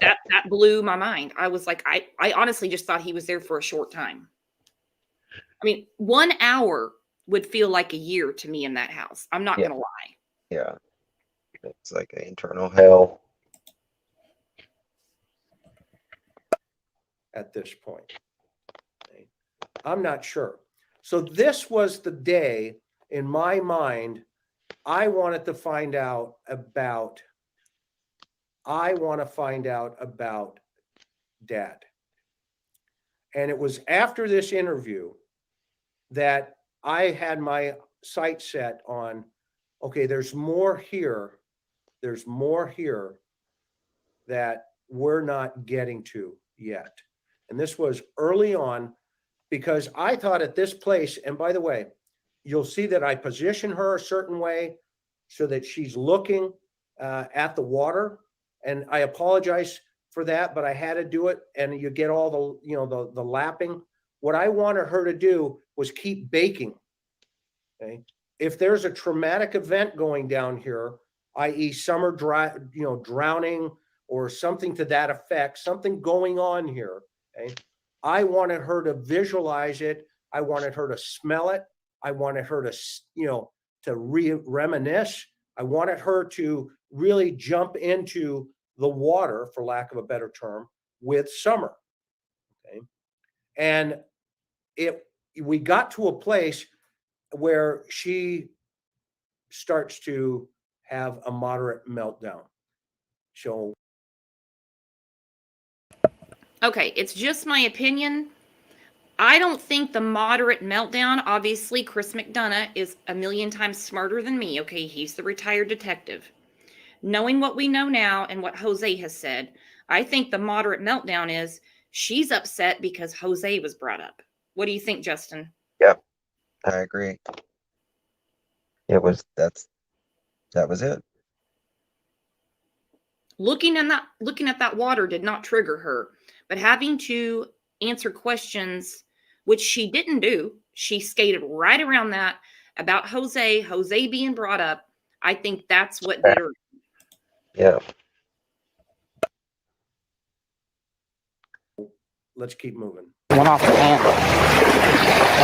That blew my mind. I was like, I honestly just thought he was there for a short time. I mean, 1 hour would feel like a year to me in that house. I'm not Yeah. gonna lie. yeah, it's like an internal hell. At this point, okay? I'm not sure. So this was the day in my mind I wanted to find out about. I want to find out about Dad. And it was after this interview that I had my sight set on, okay, there's more here. There's more here that we're not getting to yet. And this was early on because I thought at this place, and by the way, you'll see that I position her a certain way so that she's looking at the water. And I apologize for that, but I had to do it. And you get all the lapping. What I wanted her to do was keep baking. Okay. If there's a traumatic event going down here, i.e., summer drowning or something to that effect, something going on here. Okay. I wanted her to visualize it. I wanted her to smell it. I wanted her to reminisce. I wanted her to really jump into the water, for lack of a better term, with summer. Okay. And we got to a place where she starts to have a moderate meltdown. So, Okay, it's just my opinion. I don't think the moderate meltdown, obviously, Chris McDonough is a million times smarter than me. Okay, he's the retired detective. Knowing what we know now and what Jose has said, I think the moderate meltdown is she's upset because Jose was brought up. What do you think, Justin? Yeah, I agree. That was it. Looking at that water did not trigger her, but having to answer questions, which she didn't do, she skated right around that about Jose being brought up. I think that's what did her. Yeah. let's keep moving. Went off the handle.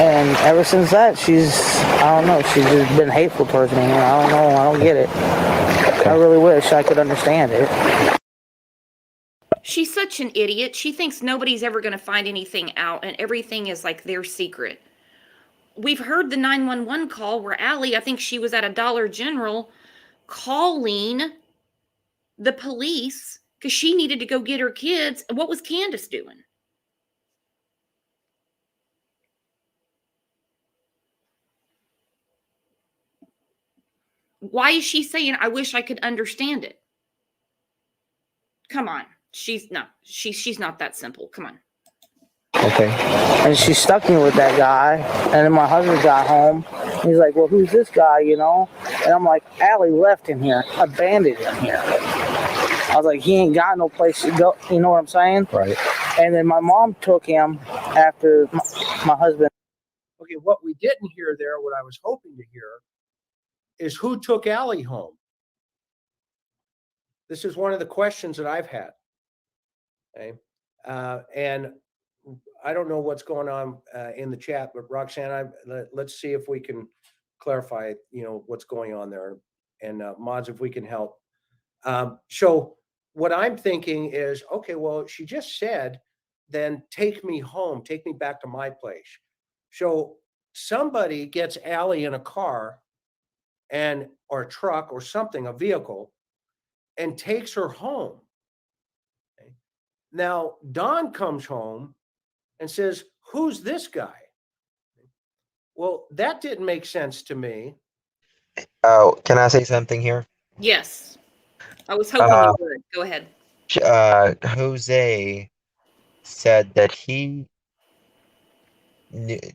And ever since that, I don't know, she's just been hateful towards me. I don't know, I don't get it. I really wish I could understand it. She's such an idiot. She thinks nobody's ever going to find anything out and everything is like their secret. We've heard the 911 call where Allie, I think she was at a Dollar General, calling the police because she needed to go get her kids. What was Candace doing? Why is she saying, I wish I could understand it? Come on. She's not that simple. Come on. Okay. And she stuck me with that guy. And then my husband got home. He's like, well, who's this guy, And I'm like, Allie left him here, abandoned him here. I was like, he ain't got no place to go. You know what I'm saying? Right. And then my mom took him after my husband. Okay, what we didn't hear there, what I was hoping to hear, is who took Allie home? This is one of the questions that I've had. Okay. And I don't know what's going on in the chat, but Roxanne, let's see if we can clarify, what's going on there. And mods, if we can help. So what I'm thinking is, okay, well, she just said then take me home, take me back to my place. So somebody gets Allie in a car or a truck or something, a vehicle, and takes her home. Okay. Now, Don comes home and says, "Who's this guy?" Well, that didn't make sense to me. Oh, can I say something here? Yes. I was hoping you would. Go ahead. Jose said that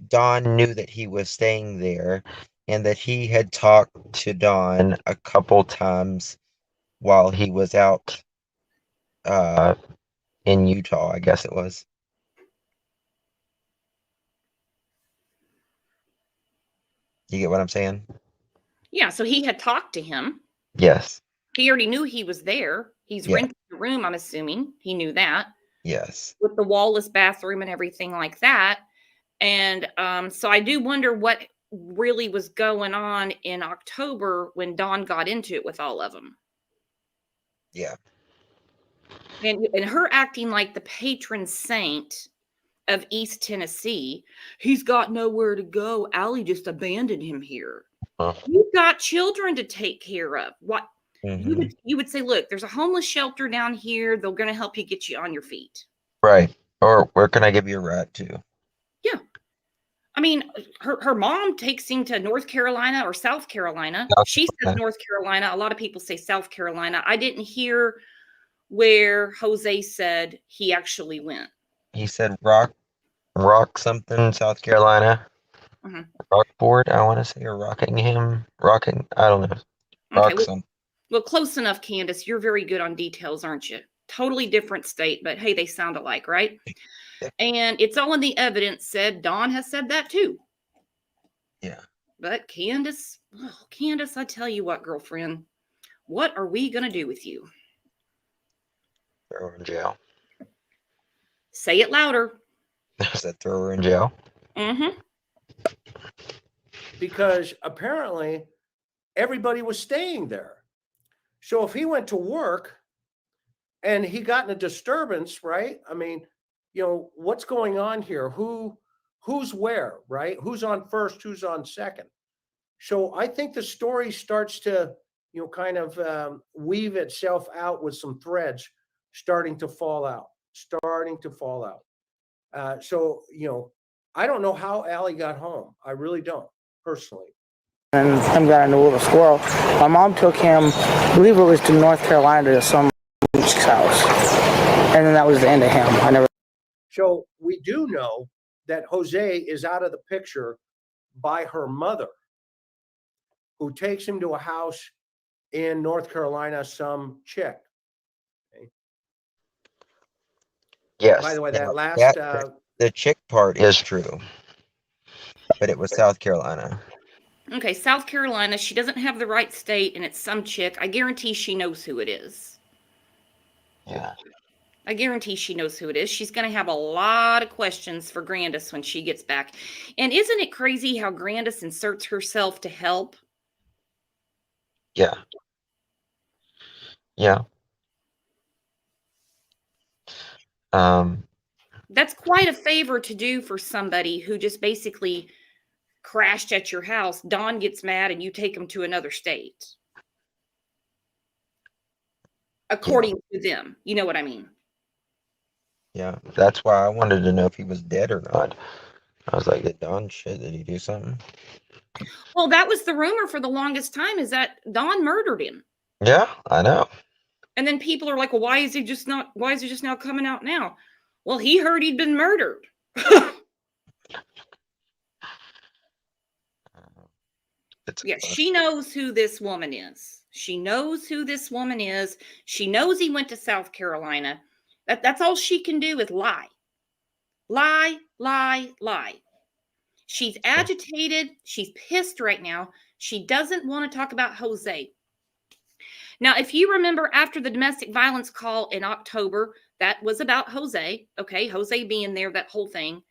Don knew that he was staying there and that he had talked to Don a couple times while he was out in Utah, I guess it was. You get what I'm saying? Yeah, so he had talked to him. Yes. He already knew he was there. He's rented the room, I'm assuming. He knew that. Yes. With the wall-less bathroom and everything like that. And so I do wonder what really was going on in October when Dawn got into it with all of them. Yeah. And her acting like the patron saint of East Tennessee. He's got nowhere to go. Allie just abandoned him here. You've got children to take care of. What you would say, look, there's a homeless shelter down here. They're going to help you get you on your feet. Right. Or where can I give you a ride to? Yeah. I mean, her mom takes him to North Carolina or South Carolina. She says North Carolina. A lot of people say South Carolina. I didn't hear where Jose said he actually went. He said rock something, South Carolina. Rockport, I want to say, or Rockingham. I don't know. Okay, well, close enough, Candace. You're very good on details, aren't you? Totally different state, but hey, they sound alike, right? Yeah. And it's all in the evidence said. Dawn has said that too. Yeah. But Candace, I tell you what, girlfriend, what are we going to do with you? Throw her in jail. Say it louder. I said throw her in jail. Mm-hmm. Because apparently everybody was staying there. So if he went to work and he got in a disturbance, right? I mean, what's going on here? Who's where, right? Who's on first? Who's on second? So I think the story starts to, kind of weave itself out with some threads starting to fall out. So, I don't know how Allie got home. I really don't, personally. And him got into a little squirrel. My mom took him, I believe it was to North Carolina to some house. And then that was the end of him. So we do know that Jose is out of the picture by her mother, who takes him to a house in North Carolina, some chick. Okay. Yes. By the way, the chick part is true, but it was South Carolina. Okay, South Carolina. She doesn't have the right state, and it's some chick. I guarantee she knows who it is. Yeah. I guarantee she knows who it is. She's going to have a lot of questions for Candace when she gets back. And isn't it crazy how Candace inserts herself to help? Yeah. Yeah. That's quite a favor to do for somebody who just basically crashed at your house. Dawn gets mad and you take them to another state. According to them. You know what I mean? Yeah. That's why I wanted to know if he was dead or not. I was like, did he do something? Well, that was the rumor for the longest time, is that Dawn murdered him. Yeah, I know. And then people are like, well, why is he just now coming out now? Well, he heard he'd been murdered. Yeah, she knows who this woman is. She knows She knows he went to South Carolina. That's all she can do is lie. Lie, lie, lie. She's agitated. She's pissed right now. She doesn't want to talk about Jose. Now, if you remember after the domestic violence call in October, that was about Jose. Okay, Jose being there, that whole thing.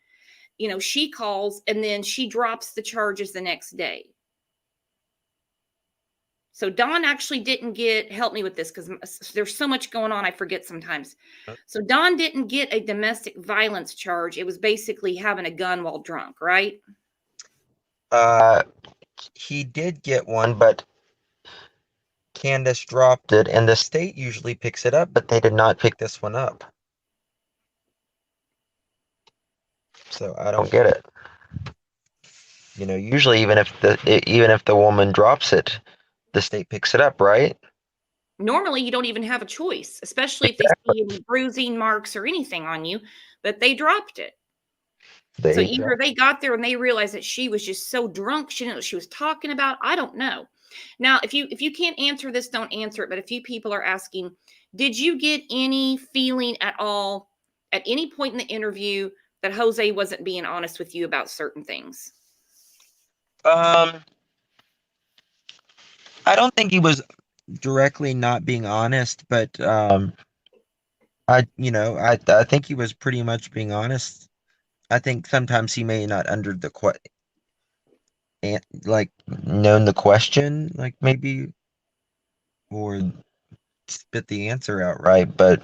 She calls and then she drops the charges the next day. So Dawn actually didn't help me with this because there's so much going on, I forget sometimes. So Dawn didn't get a domestic violence charge. It was basically having a gun while drunk, right? He did get one, but Candace dropped it, and the state usually picks it up, but they did not pick this one up. So I don't get it. Usually even if the woman drops it, the state picks it up, right? Normally, you don't even have a choice, especially if they see any bruising marks or anything on you, but they dropped it. So either they got there and they realized that she was just so drunk, she didn't know what she was talking about. I don't know. Now, if you can't answer this, don't answer it. But a few people are asking, did you get any feeling at all at any point in the interview that Jose wasn't being honest with you about certain things? I don't think he was directly not being honest, but I think he was pretty much being honest. I think sometimes he may not known the question, like maybe, or spit the answer out right. But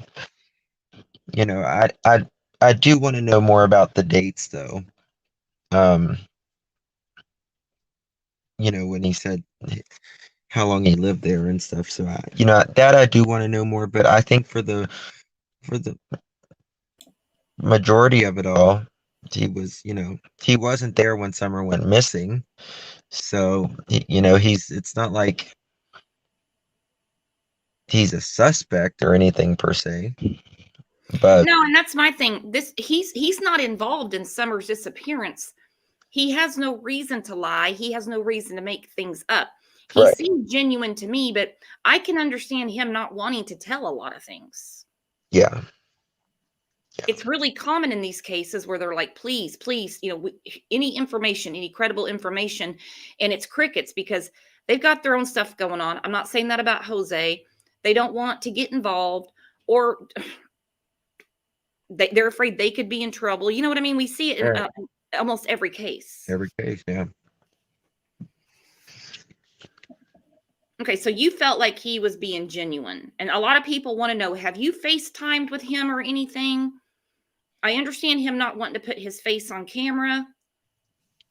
I do want to know more about the dates, though. When he said how long he lived there and stuff. So that I do want to know more. But I think for the majority of it all, he wasn't there when Summer went missing. So it's not like he's a suspect or anything per se. But no, and that's my thing. He's not involved in Summer's disappearance. He has no reason to lie. He has no reason to make things up. He seemed genuine to me, but I can understand him not wanting to tell a lot of things. Yeah. It's really common in these cases where they're like, please, any information, any credible information, and it's crickets because they've got their own stuff going on. I'm not saying that about Jose. They don't want to get involved, or they're afraid they could be in trouble. You know what I mean? We see it in almost every case. Every case, yeah. Okay, so you felt like he was being genuine. And a lot of people want to know, have you FaceTimed with him or anything? I understand him not wanting to put his face on camera.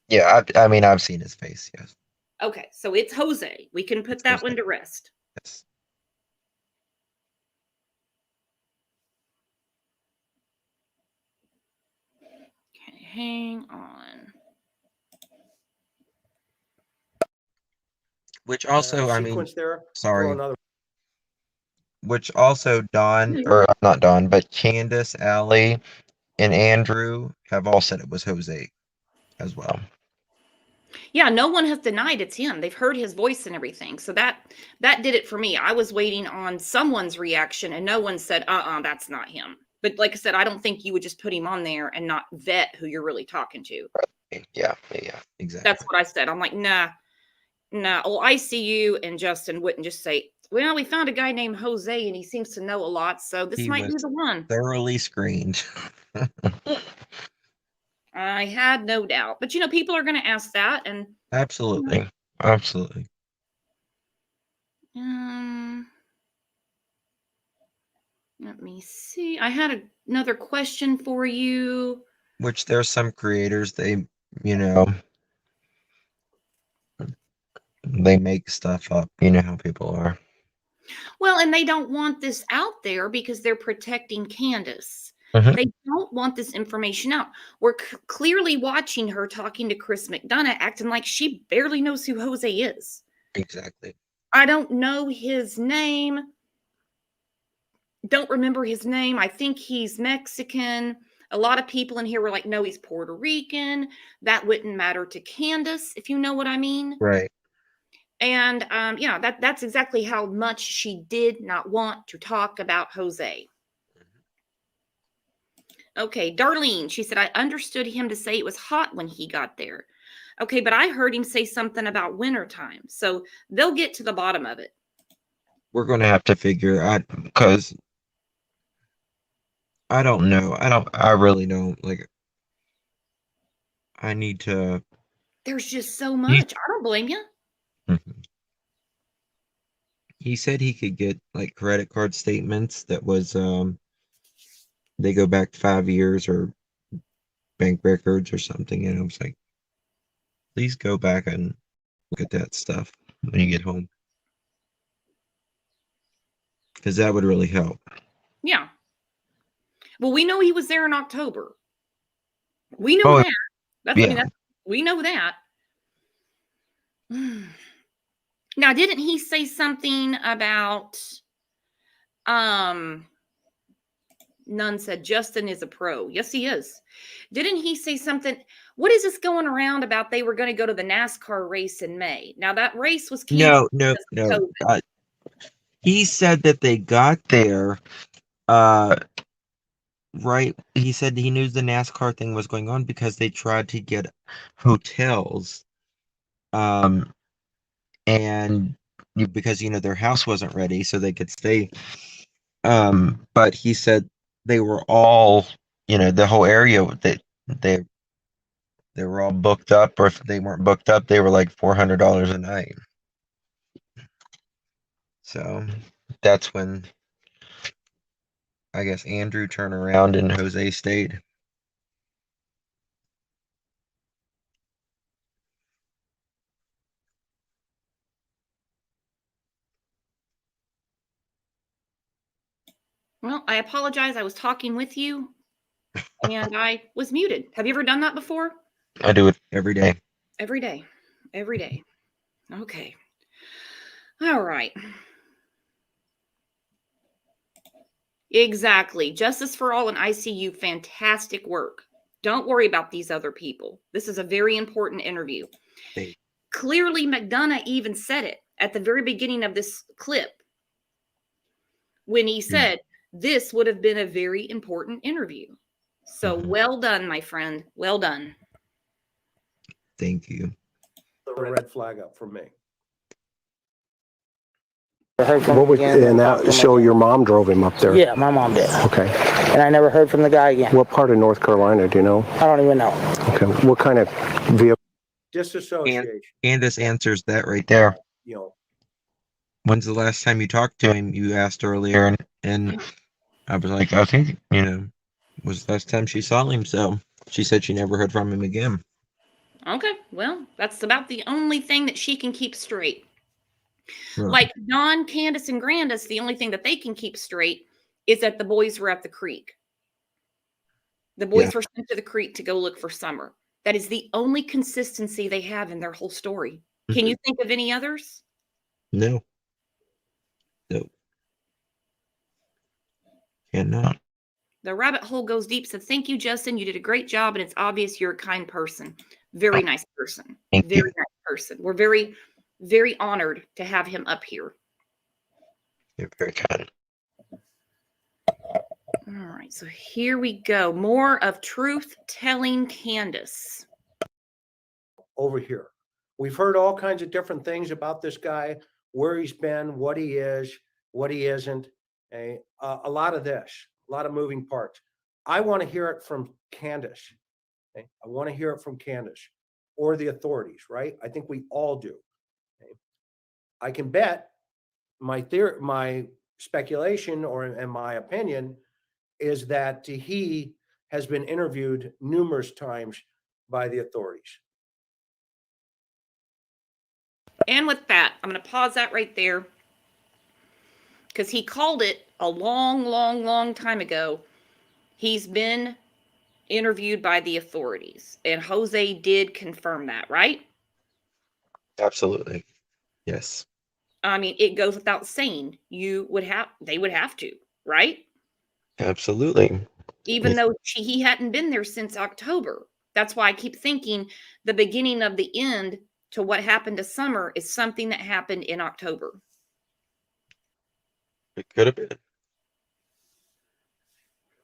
Yeah, I mean, I've seen his face, yes. Okay, so it's Jose. We can put that one to rest. Yes. Okay, hang on. Which also, I mean, sorry. Another. Which also or not Dawn, but Candace, Allie, and Andrew have all said it was Jose as well. Yeah, no one has denied it's him. They've heard his voice and everything. So that did it for me. I was waiting on someone's reaction and no one said, that's not him. But like I said, I don't think you would just put him on there and not vet who you're really talking to. Right. Yeah, exactly. That's what I said. I'm like, nah. Well, I see you, and Justin wouldn't just say, well, we found a guy named Jose and he seems to know a lot. So this might be the one. Thoroughly screened. I had no doubt. But, people are going to ask that. And Absolutely. Let me see. I had another question for you. Which there's some creators, they make stuff up. You know how people are. Well, and they don't want this out there because they're protecting Candace. Mm-hmm. They don't want this information out. We're clearly watching her talking to Chris McDonough, acting like she barely knows who Jose is. Exactly. I don't know his name. Don't remember his name. I think he's Mexican. A lot of people in here were like, no, he's Puerto Rican. That wouldn't matter to Candace, if you know what I mean. Right. And that's exactly how much she did not want to talk about Jose. Okay, Darlene, she said, I understood him to say it was hot when he got there. Okay, but I heard him say something about wintertime. So they'll get to the bottom of it. We're going to have to figure out, because I don't know. I really don't. Like, I need to. There's just so much. I don't blame you. Mm-hmm. he said he could get like credit card statements that was they go back 5 years or bank records or something, and I was like, please go back and look at that stuff when you get home. Because that would really help. Yeah. Well, we know he was there in October. We know that. That's, yeah. I mean, we know that. Now, didn't he say something about None said Justin is a pro. Yes, he is. Didn't he say something? What is this going around about they were going to go to the NASCAR race in May? Now that race was canceled. No. He said that they got there right. He said he knew the NASCAR thing was going on because they tried to get hotels and because their house wasn't ready so they could stay. But he said they were all, the whole area that they were all booked up, or if they weren't booked up, they were like $400 a night. So that's when I guess Andrew turned around and Jose stayed. Well, I apologize. I was talking with you and I was muted. Have you ever done that before? I do it every day. Every day. Every day. Okay. All right. Exactly. Justice for All and ICU, fantastic work. Don't worry about these other people. This is a very important interview. Clearly, McDonough even said it at the very beginning of this clip when he said this would have been a very important interview. So well done, my friend. Well done. Thank you. The red flag up for me. And that, so your mom drove him up there? Yeah, my mom did. Okay. And I never heard from the guy again. What part of North Carolina, do you know? I don't even know. Okay. What kind of vehicle? Disassociation. Candace answers that right there. When's the last time you talked to him? You asked earlier, and I was like, I think, was the last time she saw him. So she said she never heard from him again. Okay, well, that's about the only thing that she can keep straight. Right. Like Don, Candace, and Grandis, the only thing that they can keep straight is that the boys were at the creek. The boys were sent to the creek to go look for Summer. That is the only consistency they have in their whole story. Can you think of any others? No. Cannot. The rabbit hole goes deep. So thank you, Justin. You did a great job, and it's obvious you're a kind person. Very nice person. Very nice person. We're very, very honored to have him up here. You're very kind. All right, so here we go. More of truth-telling Candace. Over here. We've heard all kinds of different things about this guy, where he's been, what he is, what he isn't. A lot of this, a lot of moving parts. I want to hear it from Candace. Okay? I want to hear it from Candace or the authorities, right? I think we all do. Okay? I can bet my speculation and my opinion is that he has been interviewed numerous times by the authorities. And with that, I'm going to pause that right there because he called it a long time ago. He's been interviewed by the authorities, and Jose did confirm that, right? Absolutely. Yes. I mean, it goes without saying they would have to, right? Absolutely. Even though he hadn't been there since October. That's why I keep thinking the beginning of the end to what happened to Summer is something that happened in October. It could have been.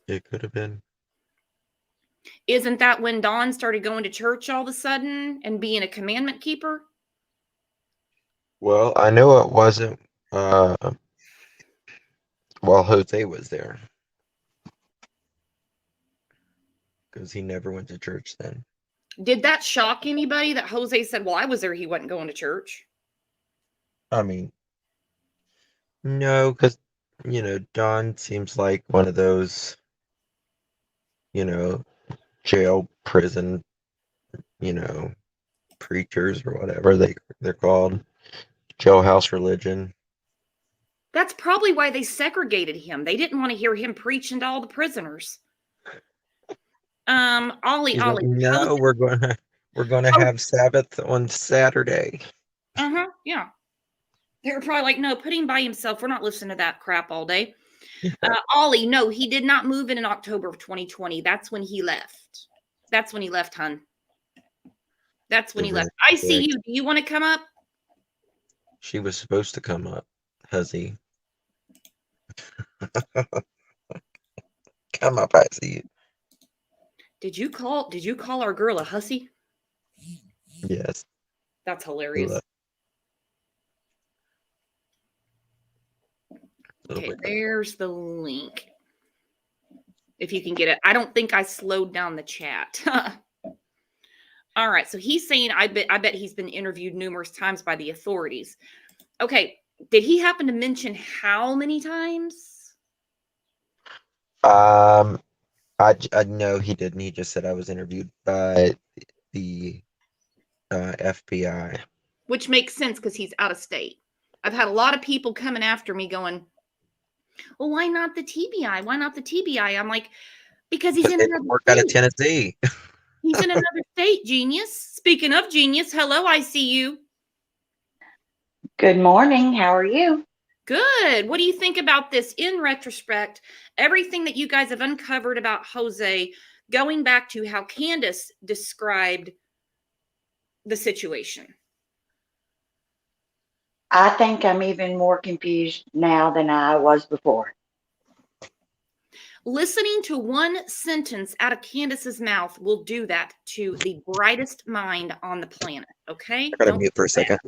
It could have been. Isn't that when Dawn started going to church all of a sudden and being a commandment keeper? Well, I know it wasn't while Jose was there. Because he never went to church then. Did that shock anybody that Jose said, well, I was there, he wasn't going to church? I mean, No, because, Don seems like one of those, you know, jail, prison, you know, preachers or whatever they're called. Jailhouse religion. That's probably why they segregated him. They didn't want to hear him preaching to all the prisoners. Ollie, He's like, Ollie. no, we're gonna have Sabbath on Saturday. Yeah. They were probably like, no, put him by himself. We're not listening to that crap all day. Ollie, no, he did not move in October of 2020. That's when he left. That's when he left, hun. That's when he left. I see you. Do you want to come up? She was supposed to come up, Huzzy. Come up, I see you. Did you call our girl a hussy? Yes. That's hilarious. Okay, there's the link. If you can get it. I don't think I slowed down the chat. All right, so he's saying I bet he's been interviewed numerous times by the authorities. Okay, did he happen to mention how many times? I no, he didn't. He just said I was interviewed by the FBI. Which makes sense because he's out of state. I've had a lot of people coming after me going, well, why not the TBI? Why not the TBI? I'm like, because he's in another work state. Out of Tennessee. He's in another state, genius. Speaking of genius, hello, I see you. Good morning. How are you? Good. What do you think about this in retrospect? Everything that you guys have uncovered about Jose, going back to how Candace described the situation. I think I'm even more confused now than I was before. Listening to one sentence out of Candace's mouth will do that to the brightest mind on the planet, okay? I gotta mute for a second.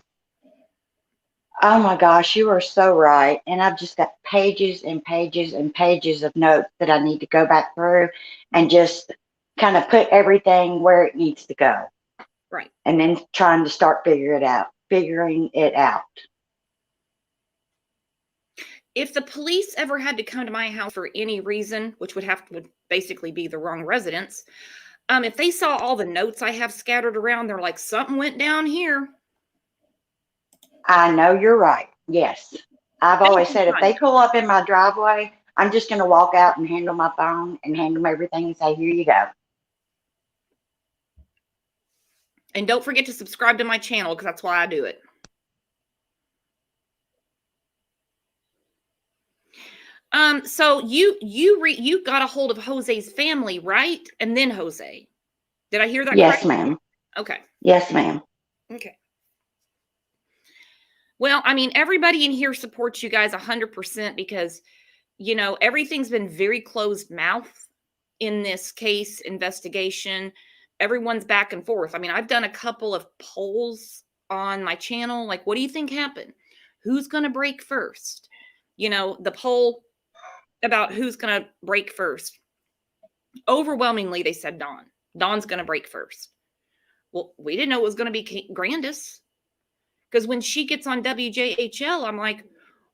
Oh my gosh, you are so right. And I've just got pages and pages and pages of notes that I need to go back through and just kind of put everything where it needs to go. Right. And then trying to start figuring it out. If the police ever had to come to my house for any reason, which would basically be the wrong residence, if they saw all the notes I have scattered around, they're like, something went down here. I know you're right. Yes. I've always said if they pull up in my driveway, I'm just going to walk out and handle my phone and hand them everything and say, here you go. And don't forget to subscribe to my channel because that's why I do it. So you got a hold of Jose's family, right? And then Jose. Did I hear that correctly? Yes, ma'am. Okay. Yes, ma'am. Okay. Well, I mean, everybody in here supports you guys 100% because, everything's been very closed mouth in this case investigation. Everyone's back and forth. I mean, I've done a couple of polls on my channel. Like, what do you think happened? Who's going to break first? The poll about who's going to break first. Overwhelmingly, they said Dawn. Dawn's going to break first. Well, we didn't know it was going to be Candace. Because when she gets on WJHL, I'm like,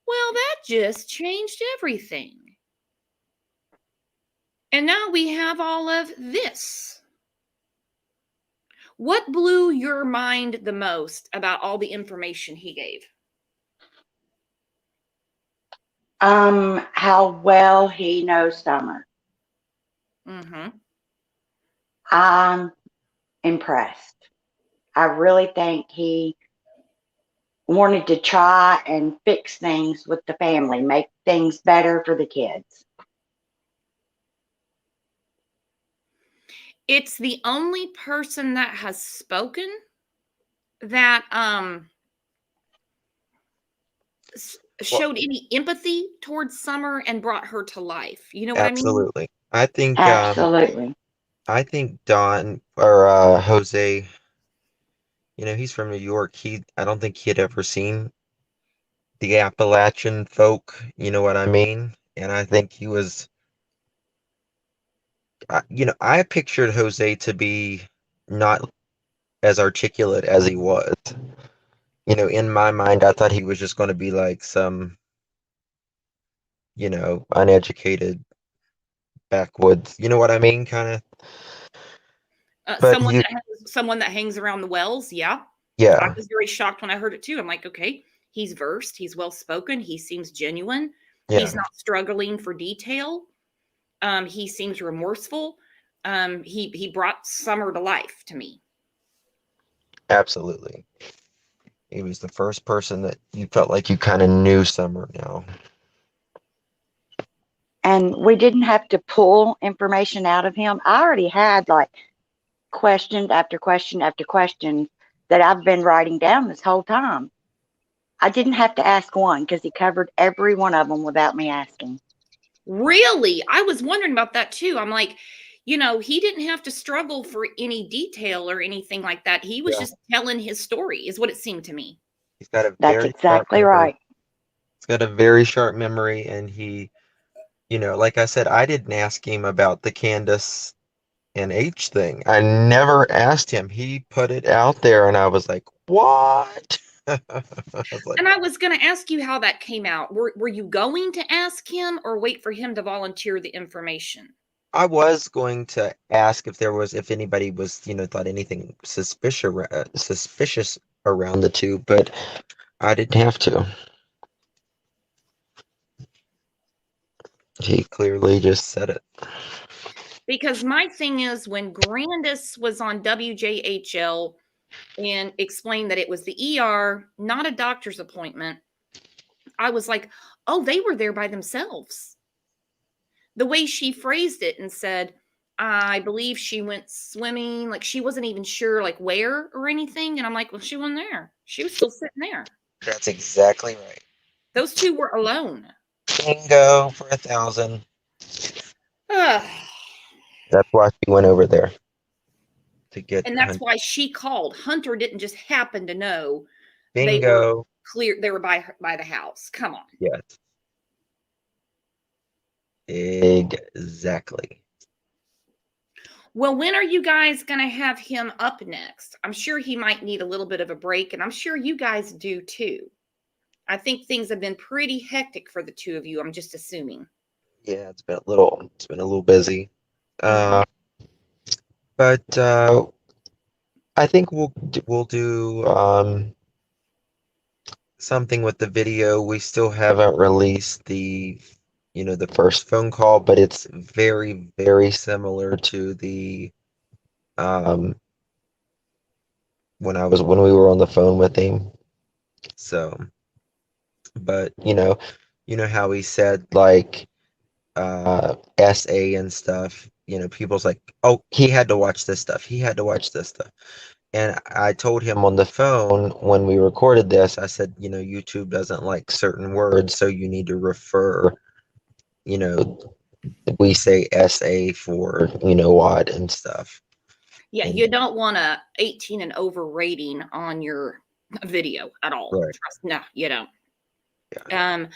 well, that just changed everything. And now we have all of this. What blew your mind the most about all the information he gave? How well he knows Summer. Mm-hmm. I'm impressed. I really think he wanted to try and fix things with the family, make things better for the kids. It's the only person that has spoken that showed any empathy towards Summer and brought her to life. You know what I mean? Absolutely. I think Absolutely. I think Don or Jose, he's from New York. I don't think he had ever seen the Appalachian folk, you know what I mean? And I think he was, I pictured Jose to be not as articulate as he was. In my mind, I thought he was just going to be like some uneducated backwoods. You know what I mean? Kind of. But someone that hangs around the wells. Yeah. yeah, I was very shocked when I heard it too. I'm like, okay, he's versed. He's well spoken. He seems genuine. yeah, He's not struggling for detail. He seems remorseful. He brought Summer to life to me. absolutely. He was the first person that you felt like you kind of knew Summer now. And we didn't have to pull information out of him. I already had like question after question after question that I've been writing down this whole time. I didn't have to ask one because he covered every one of them without me asking. Really? I was wondering about that too. I'm like, he didn't have to struggle for any detail or anything like that. He was just telling his story, is what it seemed to me. He's got a That's very exactly right. He's got a very sharp memory, and he, like I said, I didn't ask him about the Candace and H thing. I never asked him. He put it out there, and I was like, "What?" I was like, And I was going to ask you how that came out. Were you going to ask him or wait for him to volunteer the information? I was going to ask if anybody was, thought anything suspicious around the two, but I didn't have to. He clearly just said it. Because my thing is, when Grandis was on WJHL and explained that it was the ER, not a doctor's appointment, I was like, oh, they were there by themselves. The way she phrased it and said, I believe she went swimming, like she wasn't even sure like where or anything. And I'm like, well, she wasn't there. She was still sitting there. That's exactly right. Those two were alone. Bingo for 1,000. Ugh. That's why she went over there to get. And that's why she called. Hunter didn't just happen to know. Bingo. They were clear. They were by the house. Come on. Yes. Exactly. Well, when are you guys going to have him up next? I'm sure he might need a little bit of a break, and I'm sure you guys do too. I think things have been pretty hectic for the two of you. I'm just assuming. Yeah, it's been a little busy. But I think we'll do something with the video. We still haven't released the first phone call, but it's very, very similar to the when we were on the phone with him. So, but you know how he said like SA and stuff. People's like, oh, he had to watch this stuff. He had to watch this stuff. And I told him on the phone when we recorded this, I said, YouTube doesn't like certain words, so you need to refer, we say SA for, what and stuff. Yeah, you don't want a 18 and over rating on your video at all. Right. No, you don't. Yeah.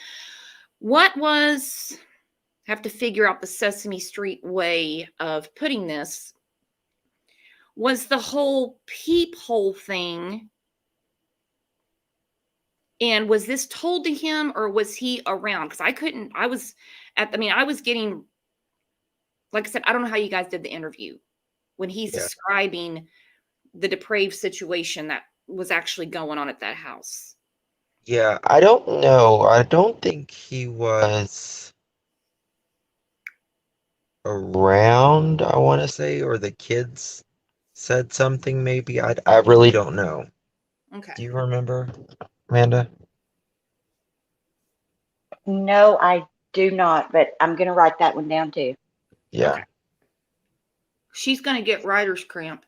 Have to figure out the Sesame Street way of putting this. Was the whole peephole thing, and was this told to him or was he around? Because I was getting, like I said, I don't know how you guys did the interview when he's describing the depraved situation that was actually going on at that house. Yeah, I don't know. I don't think he was around, I want to say, or the kids said something maybe. I really don't know. Okay. Do you remember, Amanda? No, I do not, but I'm going to write that one down too. Yeah. Okay. She's going to get writer's cramp.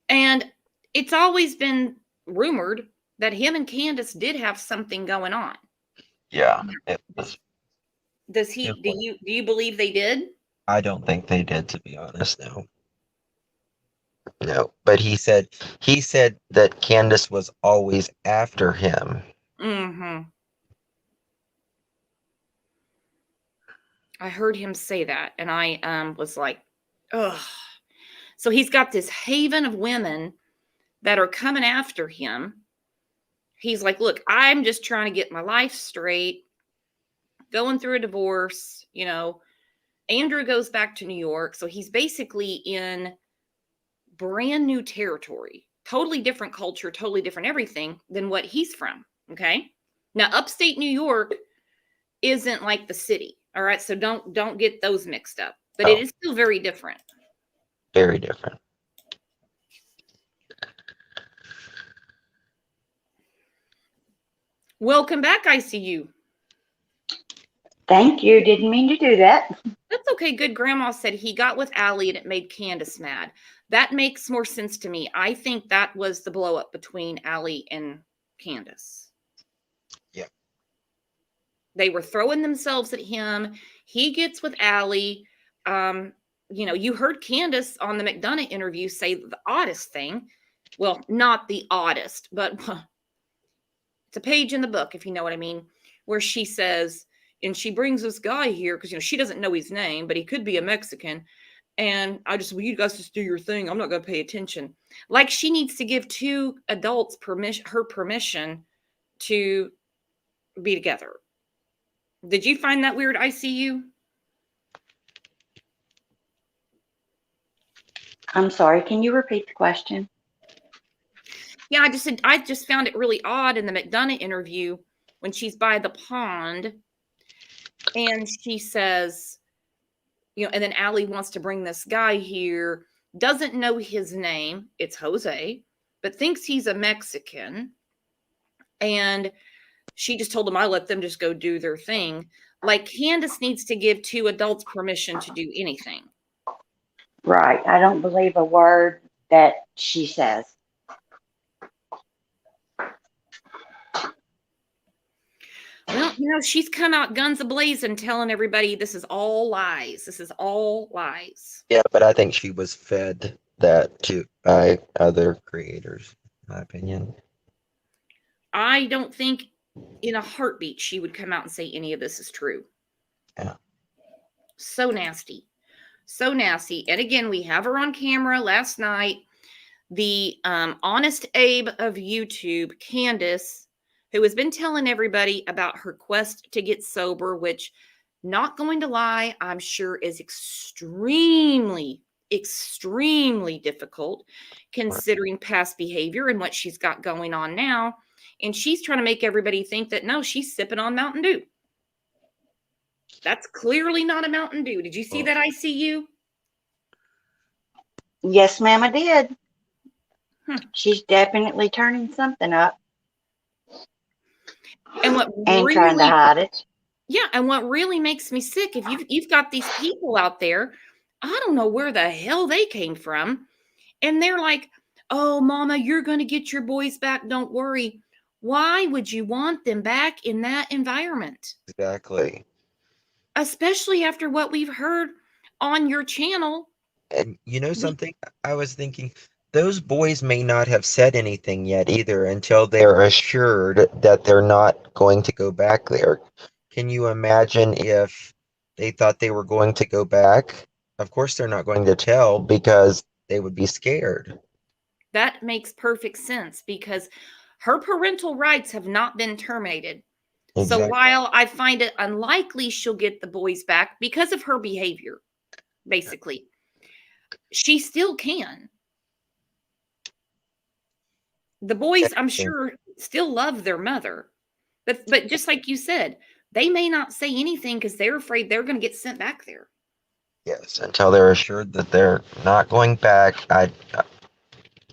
And it's always been rumored that him and Candace did have something going on. Yeah. Do you believe they did? I don't think they did, to be honest, no. No, but he said that Candace was always after him. Mm-hmm. I heard him say that, and I was like, ugh. So he's got this haven of women that are coming after him. He's like, look, I'm just trying to get my life straight. going through a divorce. Andrew goes back to New York. So he's basically in brand new territory, totally different culture, totally different everything than what he's from. Okay. Now, upstate New York isn't like the city. All right. So don't get those mixed up, but it is still very different. Very different. Welcome back, ICU. Thank you. Didn't mean to do that. That's okay. Good. Grandma said he got with Allie and it made Candace mad. That makes more sense to me. I think that was the blow up between Allie and Candace. Yeah. They were throwing themselves at him. He gets with Allie. You heard Candace on the McDonough interview say the oddest thing. Well, not the oddest, but it's a page in the book, if you know what I mean, where she says, and she brings this guy here because, she doesn't know his name, but he could be a Mexican. And you guys just do your thing. I'm not going to pay attention. Like she needs to give two adults permission to be together. Did you find that weird, ICU? I'm sorry. Can you repeat the question? Yeah, I just found it really odd in the McDonough interview when she's by the pond and she says, and then Allie wants to bring this guy here, doesn't know his name. It's Jose, but thinks he's a Mexican. And she just told him, I let them just go do their thing. Like Candace needs to give two adults permission to do anything. Right. I don't believe a word that she says. Well, she's come out guns a-blazing telling everybody this is all lies. This is all lies. Yeah, but I think she was fed that too by other creators, in my opinion. I don't think in a heartbeat she would come out and say any of this is true. Yeah. So nasty. So nasty. And again, we have her on camera last night. The Honest Abe of YouTube, Candace, who has been telling everybody about her quest to get sober, which, not going to lie, I'm sure is extremely, extremely difficult considering past behavior and what she's got going on now. And she's trying to make everybody think that, no, she's sipping on Mountain Dew. That's clearly not a Mountain Dew. Did you see that, ICU? Yes, ma'am, I did. She's definitely turning something up. And trying to hide it. Yeah, and what really makes me sick, if you've got these people out there, I don't know where the hell they came from, and they're like, "Oh, Mama, you're going to get your boys back. Don't worry." Why would you want them back in that environment? Exactly. Especially after what we've heard on your channel. And something? I was thinking, those boys may not have said anything yet either until they're assured that they're not going to go back there. Can you imagine if they thought they were going to go back? Of course, they're not going to tell because they would be scared. That makes perfect sense because her parental rights have not been terminated. Exactly. So while I find it unlikely she'll get the boys back because of her behavior, basically, she still can. The boys, I'm sure, still love their mother. But just like you said, they may not say anything because they're afraid they're going to get sent back there. Yes, until they're assured that they're not going back,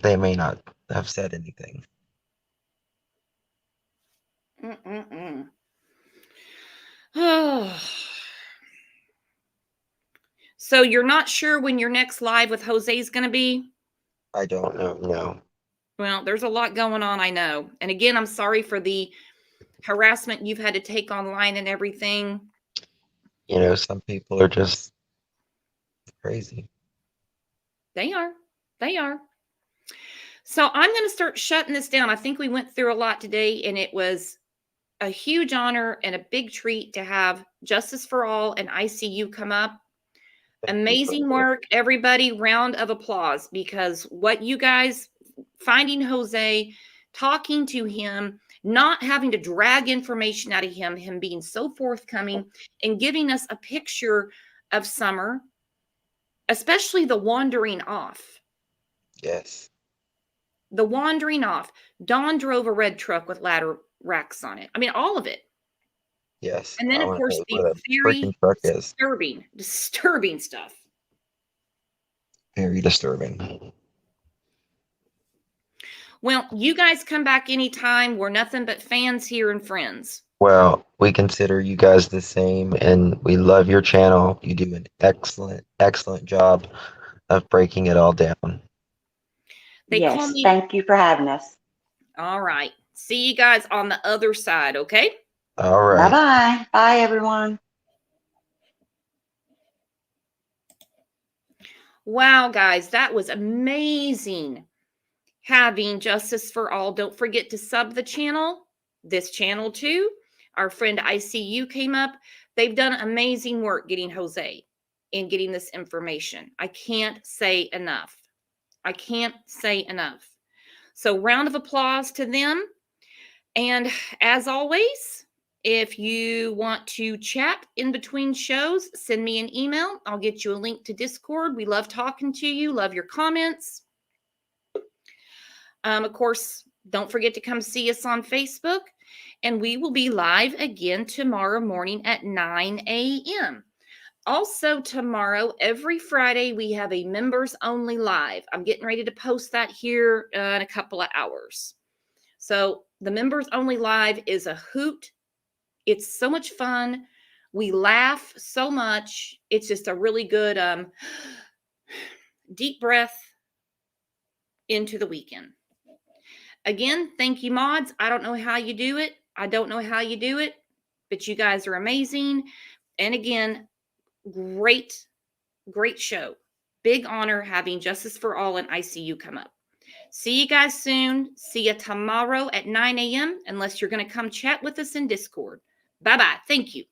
they may not have said anything. Oh. So you're not sure when your next live with Jose is going to be? I don't know, no. Well, there's a lot going on, I know. And again, I'm sorry for the harassment you've had to take online and everything. Some people are just crazy. They are. So I'm going to start shutting this down. I think we went through a lot today, and it was a huge honor and a big treat to have Justice for All and ICU come up. Amazing work, everybody. Round of applause, because what you guys, finding Jose, talking to him, not having to drag information out of him being so forthcoming and giving us a picture of summer, especially the wandering off. Yes. The wandering off. Dawn drove a red truck with ladder racks on it. I mean, all of it. Yes. And then, I of want to course, know the where that freaking very truck is. disturbing stuff. Very disturbing. Well, you guys come back anytime. We're nothing but fans here and friends. Well, we consider you guys the same, and we love your channel. You do an excellent, excellent job of breaking it all down. They call Yes, me. thank you for having us. All right. See you guys on the other side, okay? All right. Bye-bye. Bye, everyone. Wow, guys, that was amazing. Having Justice for All. Don't forget to sub the channel, this channel too. Our friend ICU came up. They've done amazing work getting Jose and getting this information. I can't say enough. I can't say enough. So round of applause to them. And as always, if you want to chat in between shows, send me an email. I'll get you a link to Discord. We love talking to you. Love your comments. Of course, don't forget to come see us on Facebook. And we will be live again tomorrow morning at 9 a.m. Also tomorrow, every Friday, we have a members only live. I'm getting ready to post that here in a couple of hours. So the members only live is a hoot. It's so much fun. We laugh so much. It's just a really good deep breath into the weekend. Again, thank you, mods. I don't know how you do it. I don't know how you do it, but you guys are amazing. And again, great show. Big honor having Justice for All and ICU come up. See you guys soon. See you tomorrow at 9 a.m. unless you're going to come chat with us in Discord. Bye-bye. Thank you.